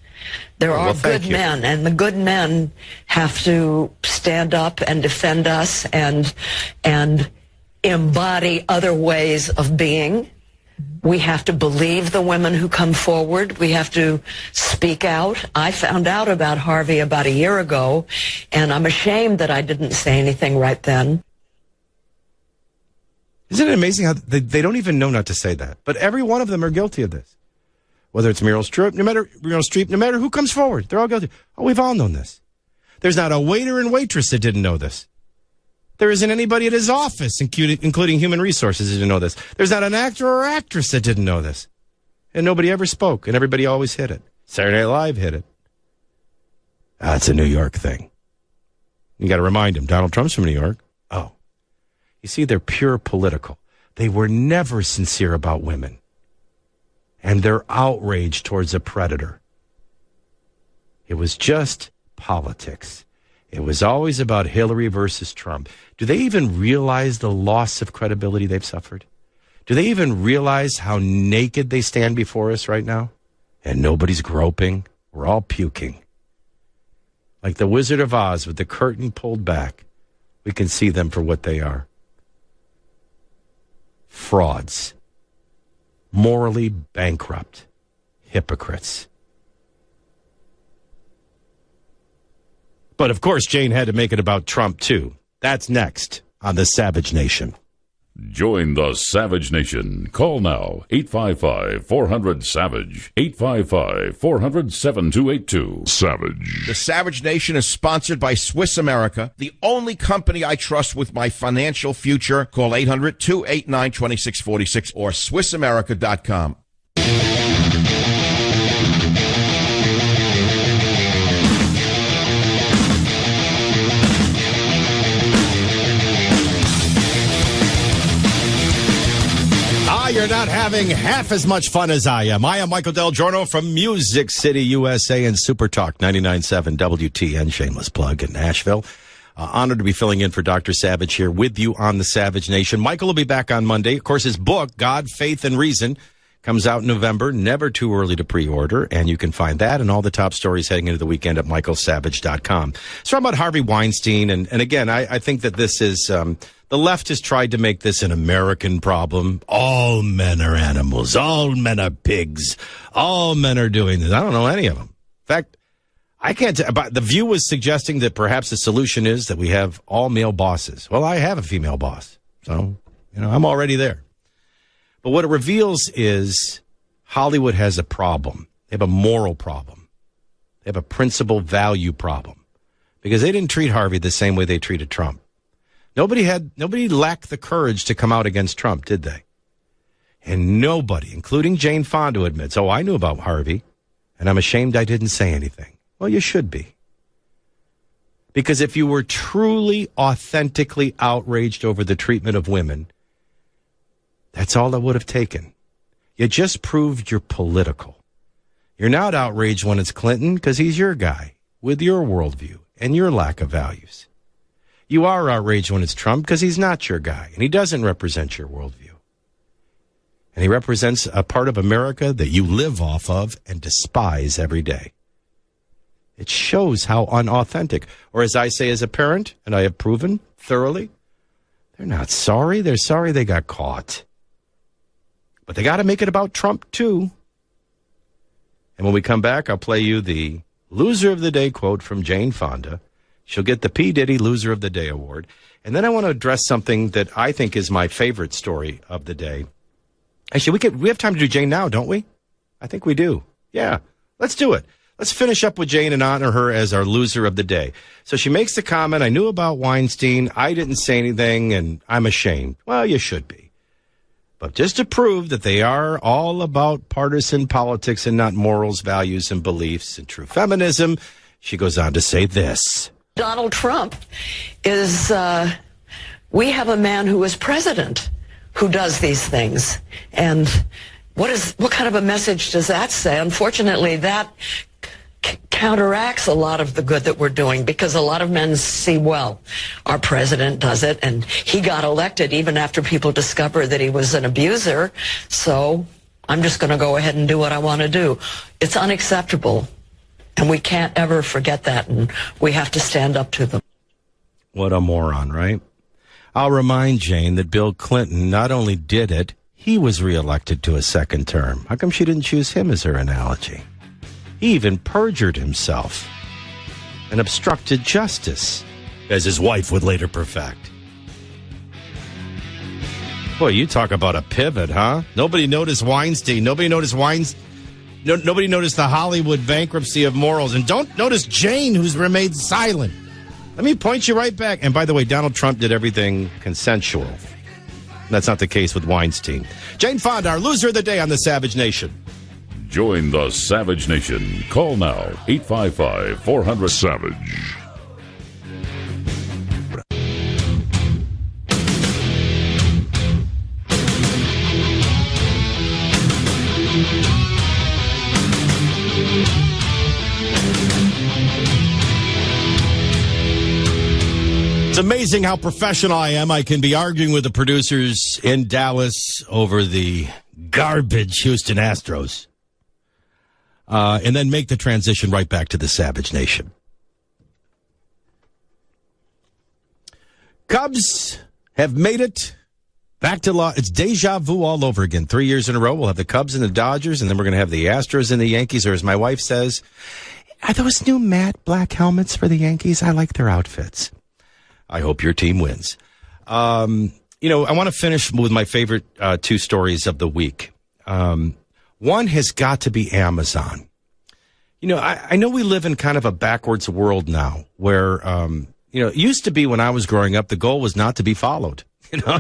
There are good men, and the good men have to stand up and defend us and embody other ways of being. We have to believe the women who come forward. We have to speak out. I found out about Harvey about a year ago, and I'm ashamed that I didn't say anything right then. Isn't it amazing how they don't even know not to say that? But every one of them are guilty of this. Whether it's Meryl Streep, no matter who comes forward, they're all guilty. Oh, we've all known this. There's not a waiter and waitress that didn't know this. There isn't anybody at his office, including human resources, that didn't know this. There's not an actor or actress that didn't know this. And nobody ever spoke, and everybody always hid it. Saturday Night Live hid it. It's a New York thing. You got to remind him, Donald Trump's from New York. Oh. You see, they're pure political. They were never sincere about women. And their outrage towards a predator. It was just politics. It was always about Hillary versus Trump. Do they even realize the loss of credibility they've suffered? Do they even realize how naked they stand before us right now? And nobody's groping. We're all puking. Like the Wizard of Oz with the curtain pulled back, we can see them for what they are. frauds, morally bankrupt, hypocrites. But, of course, Jane had to make it about Trump, too. That's next on the Savage Nation. Join the Savage Nation. Call now, 855-400-SAVAGE, 855-400-7282. Savage. The Savage Nation is sponsored by Swiss America, the only company I trust with my financial future. Call 800-289-2646 or SwissAmerica.com. You're not having half as much fun as I am. I am Michael Del Giorno from Music City, USA, and Super Talk 99.7 WTN. Shameless plug in Nashville. Honored to be filling in for Dr. Savage here with you on the Savage Nation. Michael will be back on Monday. Of course, his book, God, Faith, and Reason, comes out in November. Never too early to pre-order, and you can find that and all the top stories heading into the weekend at michaelsavage.com. So about Harvey Weinstein, and again, I think that this is... the left has tried to make this an American problem. All men are animals. All men are pigs. All men are doing this. I don't know any of them. In fact, I can't. The View was suggesting that perhaps the solution is that we have all male bosses. Well, I have a female boss, so I'm already there. But what it reveals is Hollywood has a problem. They have a moral problem. They have a principle value problem because they didn't treat Harvey the same way they treated Trump. Nobody lacked the courage to come out against Trump, did they? And nobody, including Jane Fonda, admits, I knew about Harvey, and I'm ashamed I didn't say anything. Well, you should be. Because if you were truly, authentically outraged over the treatment of women, that's all it would have taken. You just proved you're political. You're not outraged when it's Clinton because he's your guy with your worldview and your lack of values. You are outraged when it's Trump because he's not your guy, and he doesn't represent your worldview. And he represents a part of America that you live off of and despise every day. It shows how unauthentic. Or as I say as a parent, and I have proven thoroughly, they're not sorry. They're sorry they got caught. But they got to make it about Trump, too. And when we come back, I'll play you the loser of the day quote from Jane Fonda. She'll get the P. Diddy Loser of the Day award. And then I want to address something that I think is my favorite story of the day. Actually, we have time to do Jane now, don't we? I think we do. Yeah, let's do it. Let's finish up with Jane and honor her as our loser of the day. So she makes the comment, I knew about Weinstein. I didn't say anything, and I'm ashamed. Well, you should be. But just to prove that they are all about partisan politics and not morals, values, and beliefs and true feminism, she goes on to say this. Donald Trump is, we have a man who is president who does these things. And what kind of a message does that say? Unfortunately, that counteracts a lot of the good that we're doing because a lot of men see, well, our president does it and he got elected even after people discover that he was an abuser. So I'm just going to go ahead and do what I want to do. It's unacceptable. And we can't ever forget that, and we have to stand up to them. What a moron, right? I'll remind Jane that Bill Clinton not only did it, he was reelected to a second term. How come she didn't choose him as her analogy? He even perjured himself and obstructed justice, as his wife would later perfect. Boy, you talk about a pivot, huh? Nobody noticed Weinstein. Nobody noticed Nobody noticed the Hollywood bankruptcy of morals. And don't notice Jane, who's remained silent. Let me point you right back. And by the way, Donald Trump did everything consensual. That's not the case with Weinstein. Jane Fonda, our loser of the day on the Savage Nation. Join the Savage Nation. Call now, 855-400-SAVAGE. It's amazing how professional I am. I can be arguing with the producers in Dallas over the garbage Houston Astros. And then make the transition right back to the Savage Nation. Cubs have made it Back to law. It's deja vu all over again. 3 years in a row. We'll have the Cubs and the Dodgers, and then we're going to have the Astros and the Yankees, or as my wife says, are those new matte black helmets for the Yankees? I like their outfits. I hope your team wins. I want to finish with my favorite two stories of the week. One has got to be Amazon. I know we live in kind of a backwards world now where, it used to be when I was growing up, the goal was not to be followed.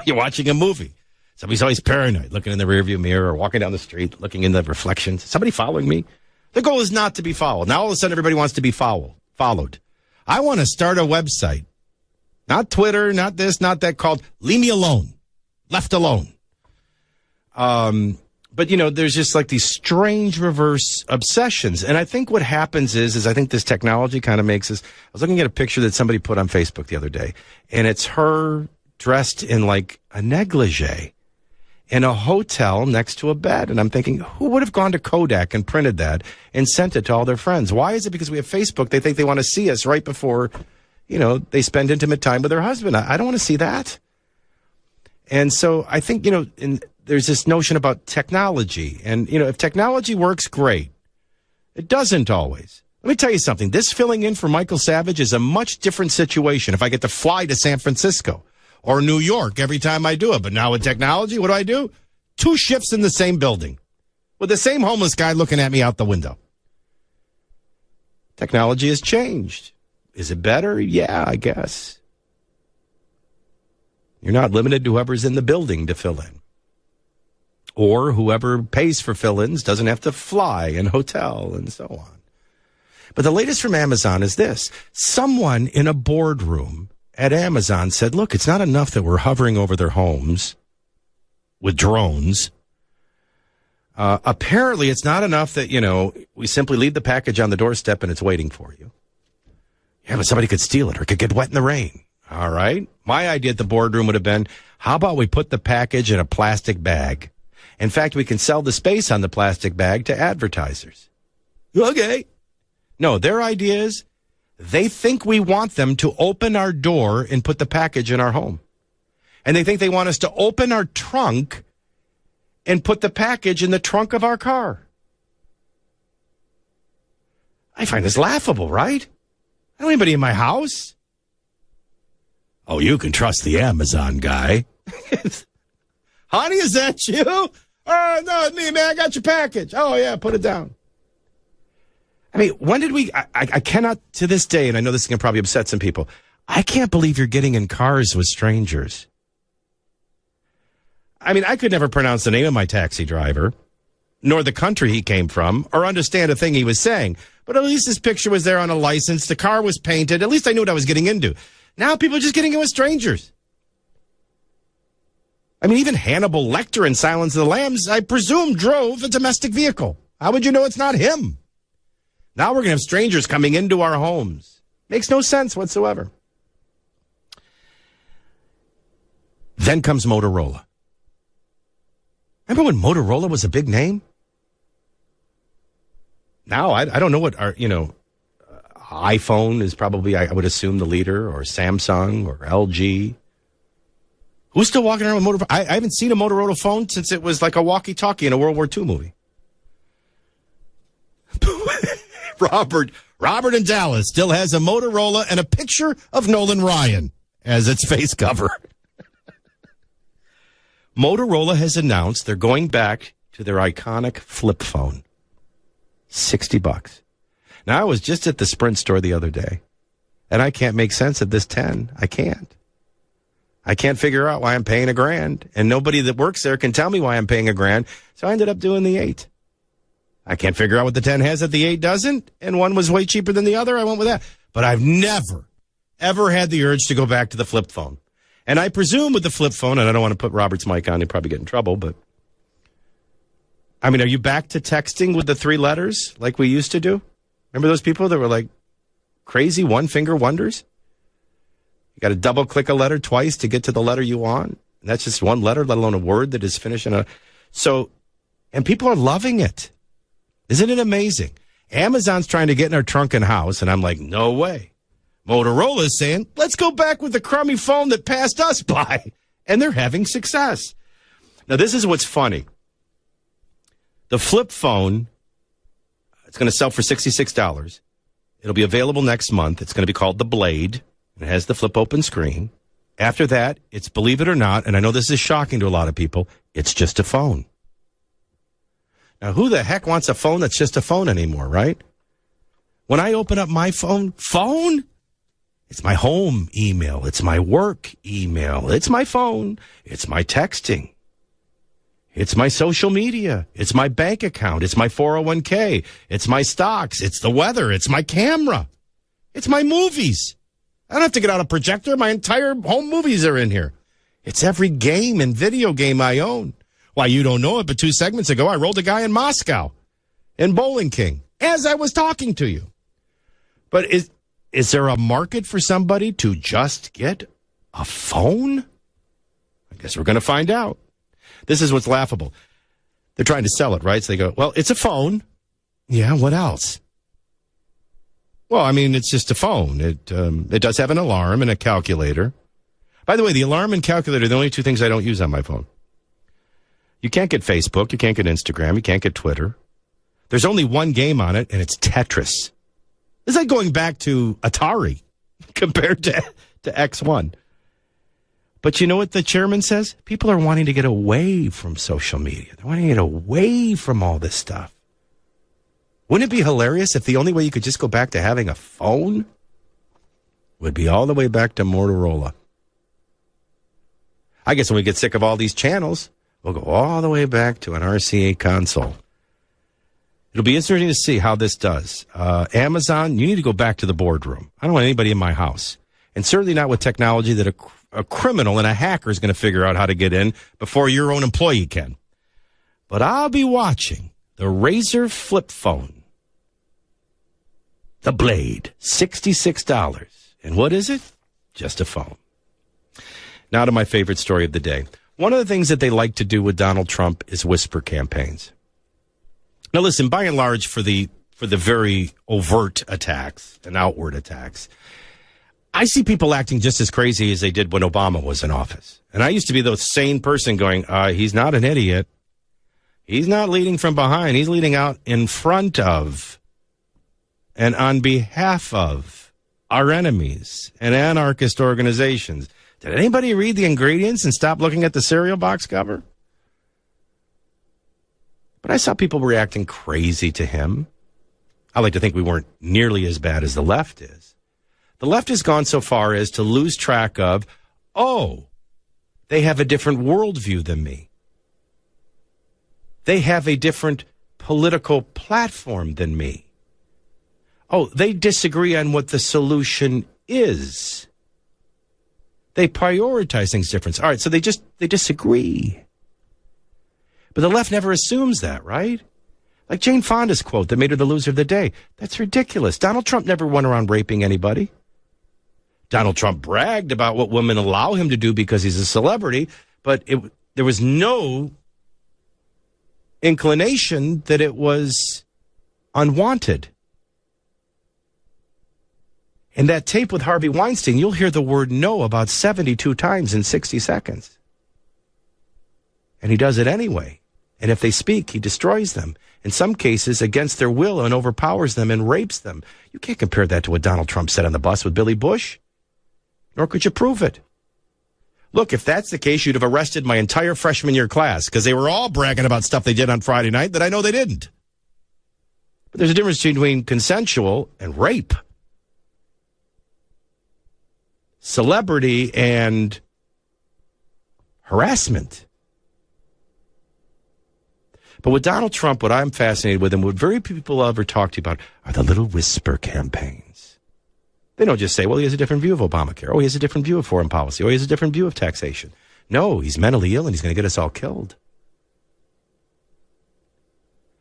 You're watching a movie. Somebody's always paranoid, looking in the rearview mirror or walking down the street, looking in the reflections. Somebody following me? The goal is not to be followed. Now all of a sudden everybody wants to be followed. I want to start a website. Not Twitter, not this, not that, called Leave Me Alone. Left Alone. But, there's just like these strange reverse obsessions. And I think what happens is I think this technology kind of makes us. I was looking at a picture that somebody put on Facebook the other day, and it's her dressed in like a negligee in a hotel next to a bed. And I'm thinking, who would have gone to Kodak and printed that and sent it to all their friends? Why is it because we have Facebook? They think they want to see us right before, they spend intimate time with their husband. I don't want to see that. And so I think, there's this notion about technology. And, if technology works, great. It doesn't always. Let me tell you something. This filling in for Michael Savage is a much different situation if I get to fly to San Francisco or New York every time I do it. But now with technology, what do? 2 shifts in the same building with the same homeless guy looking at me out the window. Technology has changed. Is it better? Yeah, I guess. You're not limited to whoever's in the building to fill in. Or whoever pays for fill-ins doesn't have to fly and hotel and so on. But the latest from Amazon is this. Someone in a boardroom at Amazon said, look, it's not enough that we're hovering over their homes with drones. Apparently, it's not enough that, we simply leave the package on the doorstep and it's waiting for you. Yeah, but somebody could steal it or it could get wet in the rain. All right. My idea at the boardroom would have been, how about we put the package in a plastic bag? In fact, we can sell the space on the plastic bag to advertisers. Okay. No, their idea is they think we want them to open our door and put the package in our home. And they think they want us to open our trunk and put the package in the trunk of our car. I find this laughable, right? I don't have anybody in my house. Oh, you can trust the Amazon guy. Honey, is that you? Oh, no, it's me, man. I got your package. Oh, yeah, put it down. I mean, when did we... I cannot, to this day, and I know this is going to probably upset some people, I can't believe you're getting in cars with strangers. I mean, I could never pronounce the name of my taxi driver, nor the country he came from, or understand a thing he was saying. But at least his picture was there on a license. The car was painted. At least I knew what I was getting into. Now people are just getting in with strangers. I mean, even Hannibal Lecter in Silence of the Lambs, I presume, drove a domestic vehicle. How would you know it's not him? Now we're going to have strangers coming into our homes. Makes no sense whatsoever. Then comes Motorola. Remember when Motorola was a big name? Now, I don't know what our, iPhone is probably, I would assume, the leader, or Samsung, or LG. Who's still walking around with Motorola? I haven't seen a Motorola phone since it was like a walkie-talkie in a World War II movie. Robert in Dallas still has a Motorola and a picture of Nolan Ryan as its face cover. Motorola has announced they're going back to their iconic flip phone. $60. Now, I was just at the Sprint store the other day, and I can't make sense of this 10. I can't figure out why I'm paying $1,000, and nobody that works there can tell me why I'm paying $1,000, so I ended up doing the 8. I can't figure out what the 10 has that the 8 doesn't, and one was way cheaper than the other. I went with that. But I've never, ever had the urge to go back to the flip phone. And I presume with the flip phone, and I don't want to put Robert's mic on, he'd probably get in trouble, but I mean, are you back to texting with the 3 letters like we used to do? Remember those people that were like crazy one-finger wonders? You got to double-click a letter twice to get to the letter you want. And that's just one letter, let alone a word that is finished in a... So, and people are loving it. Isn't it amazing? Amazon's trying to get in our trunk and house, and I'm like, no way. Motorola is saying, let's go back with the crummy phone that passed us by. and they're having success. Now, this is what's funny. The flip phone, it's going to sell for $66. It'll be available next month. It's going to be called the Blade. It has the flip open screen. After that, it's, believe it or not, and I know this is shocking to a lot of people, it's just a phone. Now, who the heck wants a phone that's just a phone anymore, right? When I open up my phone, it's my home email. It's my work email. It's my phone. It's my texting. It's my social media. It's my bank account. It's my 401k. It's my stocks. It's the weather. It's my camera. It's my movies. I don't have to get out a projector. My entire home movies are in here. It's every game and video game I own. Why, you don't know it, but 2 segments ago, I rolled a guy in Moscow, in Bowling King, as I was talking to you. But is there a market for somebody to just get a phone? I guess we're going to find out. This is what's laughable. They're trying to sell it, right? So they go, well, it's a phone. Yeah, what else? Well, I mean, it's just a phone. It does have an alarm and a calculator. By the way, the alarm and calculator are the only 2 things I don't use on my phone. You can't get Facebook. You can't get Instagram. You can't get Twitter. There's only one game on it, and it's Tetris. It's like going back to Atari compared to X1. But you know what the chairman says? People are wanting to get away from social media. They're wanting to get away from all this stuff. Wouldn't it be hilarious if the only way you could just go back to having a phone would be all the way back to Motorola? I guess when we get sick of all these channels, we'll go all the way back to an RCA console. It'll be interesting to see how this does. Amazon, you need to go back to the boardroom. I don't want anybody in my house. And certainly not with technology that a criminal and a hacker is going to figure out how to get in before your own employee can. But I'll be watching the Razer flip phone. The Blade, $66. And what is it? Just a phone. Now to my favorite story of the day. One of the things that they like to do with Donald Trump is whisper campaigns. Now, listen, by and large, for the very overt attacks and outward attacks, I see people acting just as crazy as they did when Obama was in office. And I used to be the sane person going, he's not an idiot. He's not leading from behind. He's leading out in front of and on behalf of our enemies and anarchist organizations. Did anybody read the ingredients and stop looking at the cereal box cover? But I saw people reacting crazy to him. I like to think we weren't nearly as bad as the left is. The left has gone so far as to lose track of, they have a different worldview than me. They have a different political platform than me. They disagree on what the solution is. They prioritize things different. All right, so they disagree. But the left never assumes that, right? Like Jane Fonda's quote that made her the loser of the day. That's ridiculous. Donald Trump never went around raping anybody. Donald Trump bragged about what women allow him to do because he's a celebrity, but there was no inclination that it was unwanted. In that tape with Harvey Weinstein, you'll hear the word no about 72 times in 60 seconds. And he does it anyway. And if they speak, he destroys them. In some cases, against their will, and overpowers them and rapes them. You can't compare that to what Donald Trump said on the bus with Billy Bush. Nor could you prove it. Look, if that's the case, you'd have arrested my entire freshman year class because they were all bragging about stuff they did on Friday night that I know they didn't. But there's a difference between consensual and rape. Celebrity and harassment. But with Donald Trump, what I'm fascinated with and what very few people ever talk to you about are the little whisper campaigns. They don't just say, well, he has a different view of Obamacare. He has a different view of foreign policy. He has a different view of taxation. No, he's mentally ill and he's going to get us all killed.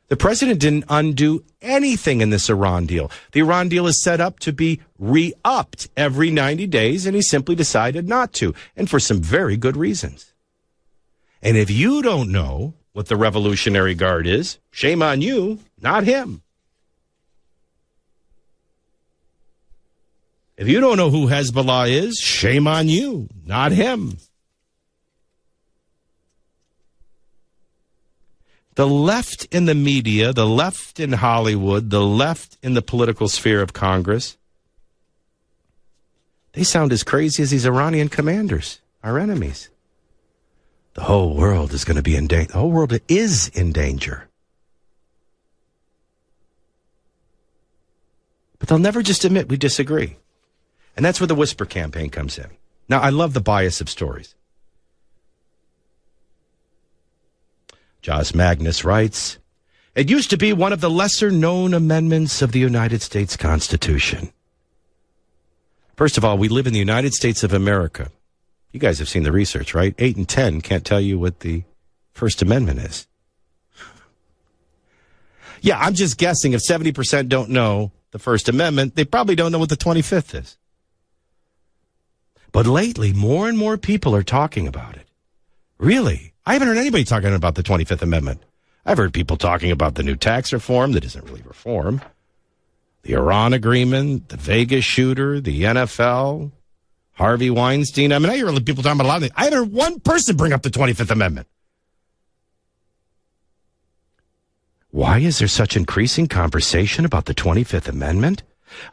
The president didn't undo anything in this Iran deal. The Iran deal is set up to be re-upped every 90 days, and he simply decided not to, and for some very good reasons. And if you don't know what the Revolutionary Guard is, shame on you, not him. If you don't know who Hezbollah is, shame on you, not him. The left in the media, the left in Hollywood, the left in the political sphere of Congress, they sound as crazy as these Iranian commanders, our enemies. The whole world is going to be in danger. The whole world is in danger. But they'll never just admit we disagree. And that's where the whisper campaign comes in. Now, I love the bias of stories. Jos Magnus writes, it used to be one of the lesser-known amendments of the United States Constitution. First of all, we live in the United States of America. You guys have seen the research, right? 8 in 10 can't tell you what the First Amendment is. Yeah, I'm just guessing if 70% don't know the First Amendment, they probably don't know what the 25th is. But lately, more and more people are talking about it. Really? I haven't heard anybody talking about the 25th Amendment. I've heard people talking about the new tax reform that isn't really reform, the Iran agreement, the Vegas shooter, the NFL, Harvey Weinstein. I mean, I hear people talking about a lot of things. I haven't heard one person bring up the 25th Amendment. Why is there such increasing conversation about the 25th Amendment?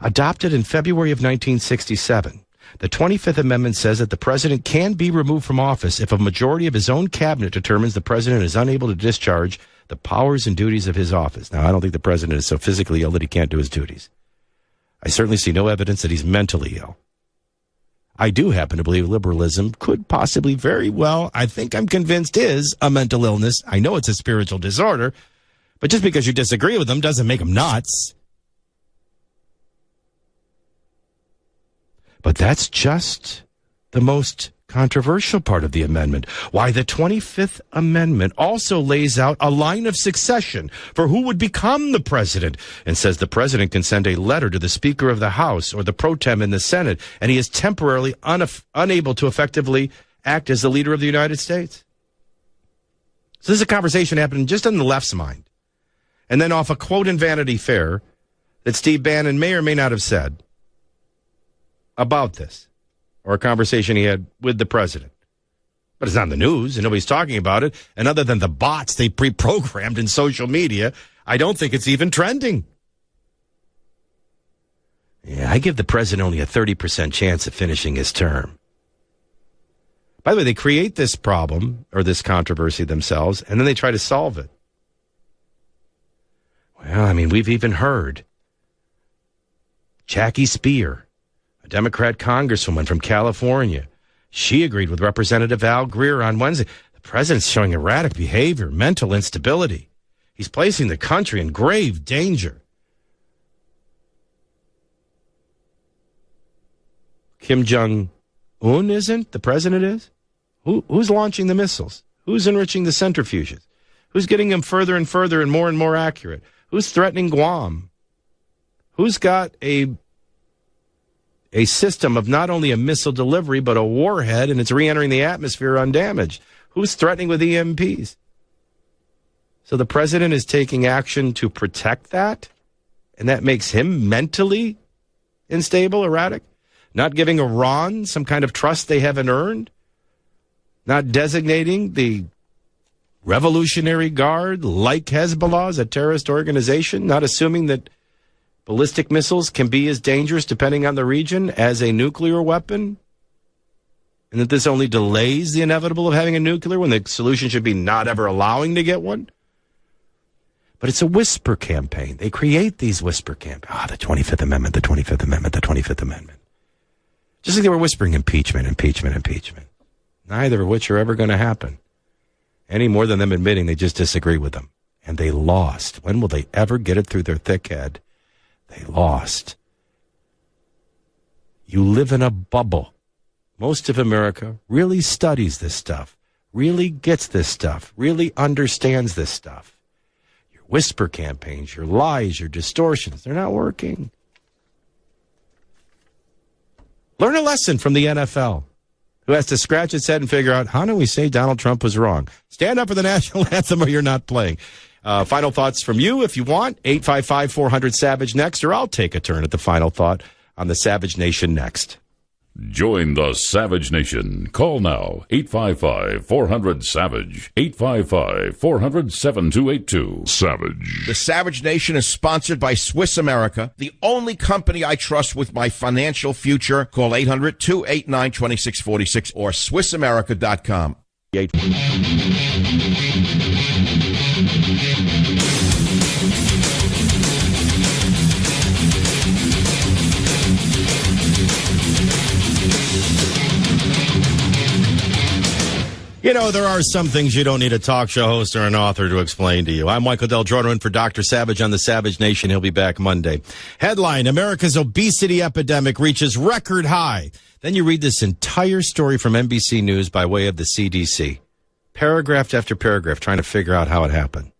Adopted in February of 1967, the 25th Amendment says that the president can be removed from office if a majority of his own cabinet determines the president is unable to discharge the powers and duties of his office. Now, I don't think the president is so physically ill that he can't do his duties. I certainly see no evidence that he's mentally ill. I do happen to believe liberalism could possibly very well, I think I'm convinced, is a mental illness. I know it's a spiritual disorder, but just because you disagree with them doesn't make them nuts. But that's just the most controversial part of the amendment. Why the 25th Amendment also lays out a line of succession for who would become the president and says the president can send a letter to the Speaker of the House or the pro tem in the Senate, and he is temporarily unable to effectively act as the leader of the United States. So this is a conversation happening just in the left's mind. And then off a quote in Vanity Fair that Steve Bannon may or may not have said about this, or a conversation he had with the president. But it's not in the news, and nobody's talking about it. And other than the bots they pre-programmed in social media, I don't think it's even trending. Yeah, I give the president only a 30% chance of finishing his term. By the way, they create this problem, or this controversy themselves, and then they try to solve it. Well, I mean, we've even heard Jackie Speer, Democrat congresswoman from California. She agreed with Representative Al Greer on Wednesday. The president's showing erratic behavior, mental instability. He's placing the country in grave danger. Kim Jong-un isn't? The president is? Who's launching the missiles? Who's enriching the centrifuges? Who's getting them further and further and more accurate? Who's threatening Guam? Who's got a system of not only a missile delivery, but a warhead, and it's re-entering the atmosphere undamaged? Who's threatening with EMPs? So the president is taking action to protect that, and that makes him mentally unstable, erratic, not giving Iran some kind of trust they haven't earned, not designating the Revolutionary Guard like Hezbollah as a terrorist organization, not assuming that ballistic missiles can be as dangerous, depending on the region, as a nuclear weapon, and that this only delays the inevitable of having a nuclear when the solution should be not ever allowing to get one. But it's a whisper campaign. They create these whisper campaigns. The 25th Amendment, the 25th Amendment, the 25th Amendment. Just like they were whispering impeachment. Neither of which are ever going to happen. Any more than them admitting they just disagree with them. And they lost. When will they ever get it through their thick head? They lost. You live in a bubble. Most of America really studies this stuff, really gets this stuff, really understands this stuff. Your whisper campaigns, your lies, your distortions, they're not working. Learn a lesson from the NFL, who has to scratch its head and figure out, how do we say Donald Trump was wrong? Stand up for the national anthem or you're not playing. Final thoughts from you if you want. 855-400-SAVAGE next, or I'll take a turn at the final thought on the Savage Nation next. Join the Savage Nation. Call now, 855-400-SAVAGE, 855-400-7282. Savage. The Savage Nation is sponsored by Swiss America, the only company I trust with my financial future. Call 800-289-2646 or SwissAmerica.com. You know, there are some things you don't need a talk show host or an author to explain to you. I'm Michael Del Giorno in for Dr. Savage on the Savage Nation. He'll be back Monday. Headline, America's obesity epidemic reaches record high. Then you read this entire story from NBC News by way of the CDC. Paragraph after paragraph trying to figure out how it happened.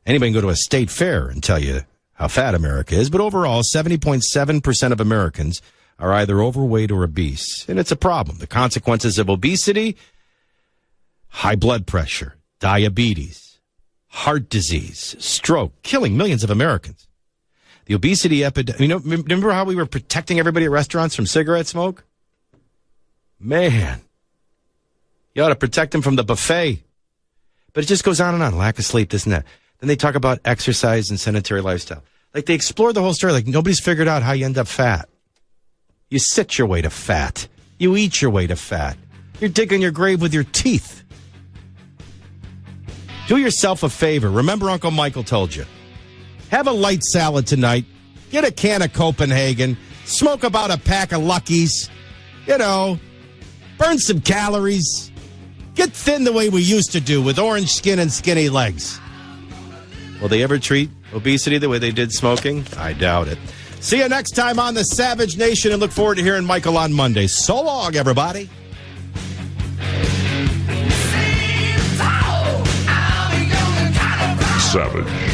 Anybody can go to a state fair and tell you how fat America is, but overall, 70.7% of Americans are either overweight or obese. And it's a problem. The consequences of obesity: high blood pressure, diabetes, heart disease, stroke, killing millions of Americans. The obesity epidemic, remember how we were protecting everybody at restaurants from cigarette smoke? Man, you ought to protect them from the buffet. But it just goes on and on. Lack of sleep, this and that. Then they talk about exercise and sedentary lifestyle. Like they explore the whole story. Like nobody's figured out how you end up fat. You sit your way to fat. You eat your way to fat. You're digging your grave with your teeth. Do yourself a favor. Remember Uncle Michael told you. Have a light salad tonight. Get a can of Copenhagen. Smoke about a pack of Luckies. Burn some calories. Get thin the way we used to do with orange skin and skinny legs. Will they ever treat obesity the way they did smoking? I doubt it. See you next time on the Savage Nation and look forward to hearing Michael on Monday. So long, everybody. Savage.